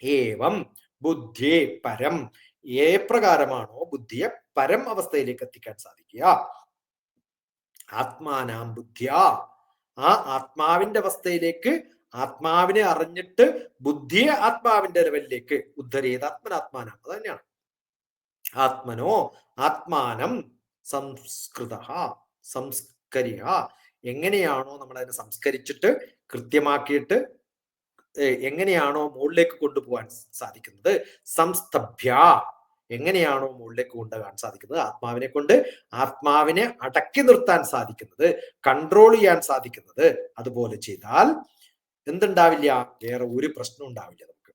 ഏവം ബുദ്ധിയെ പരം, എപ്രകാരമാണോ ബുദ്ധിയെ പരം അവസ്ഥയിലേക്ക് എത്തിക്കാൻ സാധിക്കുക. ആത്മാനാം ബുദ്ധിയ, ആ ആത്മാവിന്റെ അവസ്ഥയിലേക്ക്, ആത്മാവിനെ അറിഞ്ഞിട്ട് ബുദ്ധിയെ ആത്മാവിന്റെ ലെവലിലേക്ക് ഉദ്ധരേത് ആത്മനാത്മാനം. അത് തന്നെയാണ്. ആത്മനോ ആത്മാനം സംസ്കൃത സംസ്കരിയ. എങ്ങനെയാണോ നമ്മൾ അതിനെ സംസ്കരിച്ചിട്ട് കൃത്യമാക്കിയിട്ട് എങ്ങനെയാണോ മുകളിലേക്ക് കൊണ്ടുപോകാൻ സാധിക്കുന്നത്, സംസ്തഭ്യ, എങ്ങനെയാണോ മുകളിലേക്ക് കൊണ്ടുപോകാൻ സാധിക്കുന്നത്, ആത്മാവിനെ കൊണ്ട് ആത്മാവിനെ അടക്കി നിർത്താൻ സാധിക്കുന്നത്, കൺട്രോൾ ചെയ്യാൻ സാധിക്കുന്നത്, അതുപോലെ ചെയ്താൽ എന്തുണ്ടാവില്ല? വേറെ ഒരു പ്രശ്നം ഉണ്ടാവില്ല നമുക്ക്.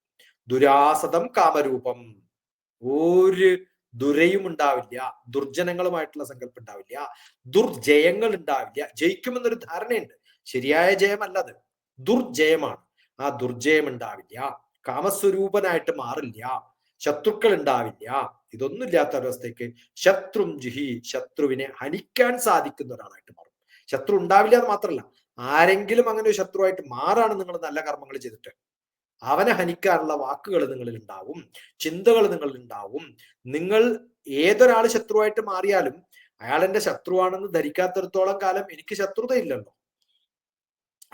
ദുരാസതം കാമരൂപം, ഒരു ദുരയും ഉണ്ടാവില്ല, ദുർജനങ്ങളുമായിട്ടുള്ള സങ്കല്പം ഉണ്ടാവില്ല, ദുർജയങ്ങൾ ഉണ്ടാവില്ല. ജയിക്കുമെന്നൊരു ധാരണയുണ്ട്, ശരിയായ ജയമല്ലത്, ദുർജയമാണ്. ആ ദുർജയം ഉണ്ടാവില്ല. കാമസ്വരൂപനായിട്ട് മാറില്ല, ശത്രുക്കൾ ഉണ്ടാവില്ല. ഇതൊന്നും ഇല്ലാത്ത ഒരവസ്ഥയ്ക്ക് ശത്രും ജിഹി, ശത്രുവിനെ ഹനിക്കാൻ സാധിക്കുന്ന ഒരാളായിട്ട് മാറും. ശത്രു ഉണ്ടാവില്ല എന്ന് മാത്രമല്ല, ആരെങ്കിലും അങ്ങനെ ഒരു ശത്രുവായിട്ട് മാറാണ് നിങ്ങൾ നല്ല കർമ്മങ്ങൾ ചെയ്തിട്ട്, അവനെ ഹനിക്കാനുള്ള വാക്കുകൾ നിങ്ങളിൽ ഉണ്ടാവും, ചിന്തകൾ നിങ്ങളിൽ ഉണ്ടാവും. നിങ്ങൾ ഏതൊരാൾ ശത്രുവായിട്ട് മാറിയാലും അയാൾ എന്റെ ശത്രുവാണെന്ന് ധരിക്കാത്തിടത്തോളം കാലം എനിക്ക് ശത്രുതയില്ലല്ലോ.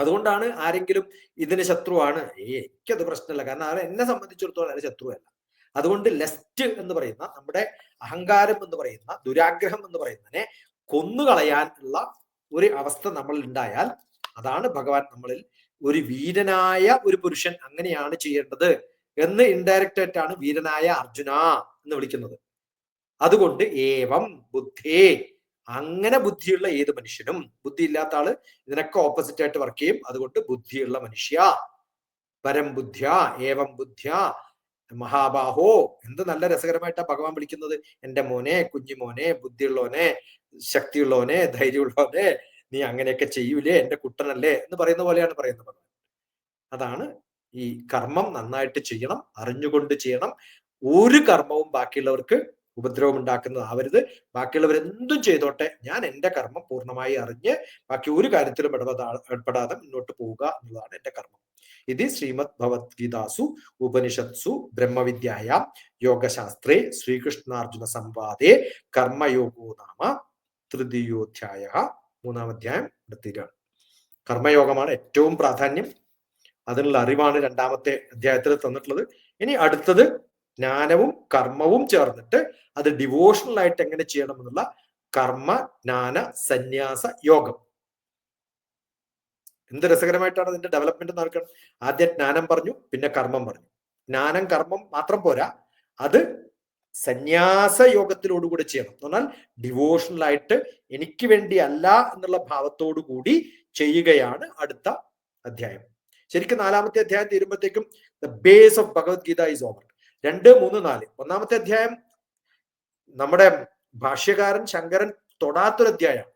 അതുകൊണ്ടാണ് ആരെങ്കിലും ഇതിന് ശത്രുവാണ്, എനിക്കത് പ്രശ്നമില്ല, കാരണം അവൻ എന്നെ സംബന്ധിച്ചിടത്തോളം അയാൾ ശത്രുവല്ല. അതുകൊണ്ട് ലെസ്റ്റ് എന്ന് പറയുന്ന, നമ്മുടെ അഹങ്കാരം എന്ന് പറയുന്ന, ദുരാഗ്രഹം എന്ന് പറയുന്നതിനെ കൊന്നുകളയാനുള്ള ഒരു അവസ്ഥ നമ്മൾ ഉണ്ടായാൽ, അതാണ് ഭഗവാൻ നമ്മളിൽ ഒരു വീരനായ ഒരു പുരുഷൻ അങ്ങനെയാണ് ചെയ്യേണ്ടത് എന്ന് ഇൻഡയറക്റ്റ് ആയിട്ടാണ് വീരനായ അർജുന എന്ന് വിളിക്കുന്നത്. അതുകൊണ്ട് ഏവം ബുദ്ധേ, അങ്ങനെ ബുദ്ധിയുള്ള ഏത് മനുഷ്യനും, ബുദ്ധി ഇല്ലാത്ത ആള് ഇതിനൊക്കെ ഓപ്പോസിറ്റ് ആയിട്ട് വർക്ക് ചെയ്യും. അതുകൊണ്ട് ബുദ്ധിയുള്ള മനുഷ്യ, പരം ബുദ്ധ്യ, ഏവം ബുദ്ധ്യ മഹാബാഹോ. എന്ത് നല്ല രസകരമായിട്ടാ ഭഗവാൻ വിളിക്കുന്നത്. എന്റെ മോനെ, കുഞ്ഞുമോനെ, ബുദ്ധിയുള്ളവനെ, ശക്തിയുള്ളവനെ, ധൈര്യമുള്ളവനെ, നീ അങ്ങനെയൊക്കെ ചെയ്യൂലേ, എന്റെ കുട്ടനല്ലേ എന്ന് പറയുന്ന പോലെയാണ് പറയുന്നത് ഭഗവാൻ. അതാണ് ഈ കർമ്മം നന്നായിട്ട് ചെയ്യണം, അറിഞ്ഞുകൊണ്ട് ചെയ്യണം. ഒരു കർമ്മവും ബാക്കിയുള്ളവർക്ക് ഉപദ്രവം ഉണ്ടാക്കുന്നതാവരുത്. ബാക്കിയുള്ളവർ എന്തും ചെയ്തോട്ടെ, ഞാൻ എന്റെ കർമ്മം പൂർണ്ണമായി അറിഞ്ഞ് ബാക്കി ഒരു കാര്യത്തിലും ഏർപ്പെടാതെ മുന്നോട്ട് പോവുക എന്നുള്ളതാണ് എന്റെ കർമ്മം. ഇത് ശ്രീമദ് ഭഗവത്ഗീതാസു ഉപനിഷത്സു ബ്രഹ്മവിദ്യായാം യോഗശാസ്ത്രേ ശ്രീകൃഷ്ണാർജുന സംവാദേ കർമ്മയോഗോ നാമ 3യോധ്യായ മൂന്നാം അധ്യായം എടുത്തിരിക്കുകയാണ്. കർമ്മയോഗമാണ് ഏറ്റവും പ്രാധാന്യം. അതിനുള്ള അറിവാണ് രണ്ടാമത്തെ അധ്യായത്തിൽ തന്നിട്ടുള്ളത്. ഇനി അടുത്തത് ജ്ഞാനവും കർമ്മവും ചേർന്നിട്ട് അത് ഡിവോഷണൽ ആയിട്ട് എങ്ങനെ ചെയ്യണം എന്നുള്ള കർമ്മ ജ്ഞാന സന്യാസ യോഗം. എന്ത് രസകരമായിട്ടാണ് അതിന്റെ ഡെവലപ്മെന്റ് നടക്കുന്നത്. ആദ്യം ജ്ഞാനം പറഞ്ഞു, പിന്നെ കർമ്മം പറഞ്ഞു. ജ്ഞാനം കർമ്മം മാത്രം പോരാ, അത് സന്യാസ യോഗത്തിലോടുകൂടി ചെയ്യണം. എന്ന് പറഞ്ഞാൽ ഡിവോഷണൽ ആയിട്ട് എനിക്ക് വേണ്ടി അല്ല എന്നുള്ള ഭാവത്തോടു കൂടി ചെയ്യുകയാണ് അടുത്ത അധ്യായം. ശരിക്കും നാലാമത്തെ അധ്യായം തീരുമ്പോഴത്തേക്കും the base of Bhagavad Gita is over. 2, 3, 4 ഒന്നാമത്തെ അധ്യായം നമ്മുടെ ഭാഷ്യകാരൻ ശങ്കരൻ തൊടാത്തൊരു അധ്യായം.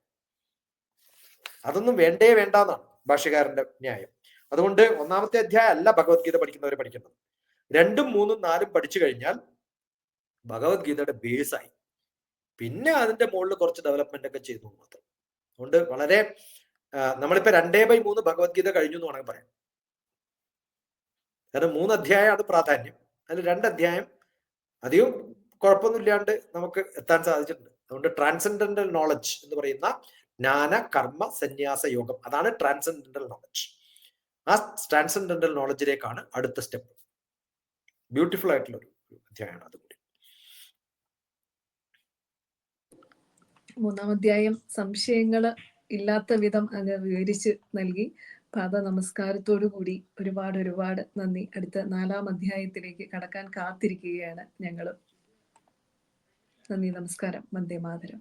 അതൊന്നും വേണ്ടേ വേണ്ടെന്നാണ് ഭാഷ്യകാരന്റെ ന്യായം. അതുകൊണ്ട് ഒന്നാമത്തെ അധ്യായം അല്ല ഭഗവത്ഗീത പഠിക്കുന്നവർ പഠിക്കുന്നത്. 2, 3, 4 പഠിച്ചു കഴിഞ്ഞാൽ ഭഗവത്ഗീതയുടെ ബേസായി. പിന്നെ അതിന്റെ മുകളിൽ കുറച്ച് ഡെവലപ്മെന്റ് ഒക്കെ ചെയ്തു മാത്രം. അതുകൊണ്ട് വളരെ നമ്മളിപ്പോ 2/3 ഭഗവത്ഗീത കഴിഞ്ഞു എന്ന് വേണമെങ്കിൽ പറയാം. കാരണം 3 അധ്യായമാണ് പ്രാധാന്യം. അതിൽ 2 അധ്യായം അധികം കുഴപ്പമൊന്നുമില്ലാണ്ട് നമുക്ക് എത്താൻ സാധിച്ചിട്ടുണ്ട്. അതുകൊണ്ട് ട്രാൻസെൻഡന്റൽ നോളജ് എന്ന് പറയുന്ന ജ്ഞാന കർമ്മ സന്യാസ യോഗം, അതാണ് ട്രാൻസെൻഡന്റൽ നോളജ്. ആ ട്രാൻസെൻഡന്റൽ നോളജിലേക്കാണ് അടുത്ത സ്റ്റെപ്പ്. ബ്യൂട്ടിഫുൾ ആയിട്ടുള്ള ഒരു അധ്യായമാണ് അതുകൂടി. 3-ാം അധ്യായം സംശയങ്ങൾ ഇല്ലാത്ത വിധം അങ്ങ് വിവരിച്ച് നൽകി. പാദ നമസ്കാരത്തോടു കൂടി ഒരുപാട് നന്ദി. അടുത്ത 4-ാം അധ്യായത്തിലേക്ക് കടക്കാൻ കാത്തിരിക്കുകയാണ് ഞങ്ങൾ. നന്ദി, നമസ്കാരം. വന്ദേ മാതരം.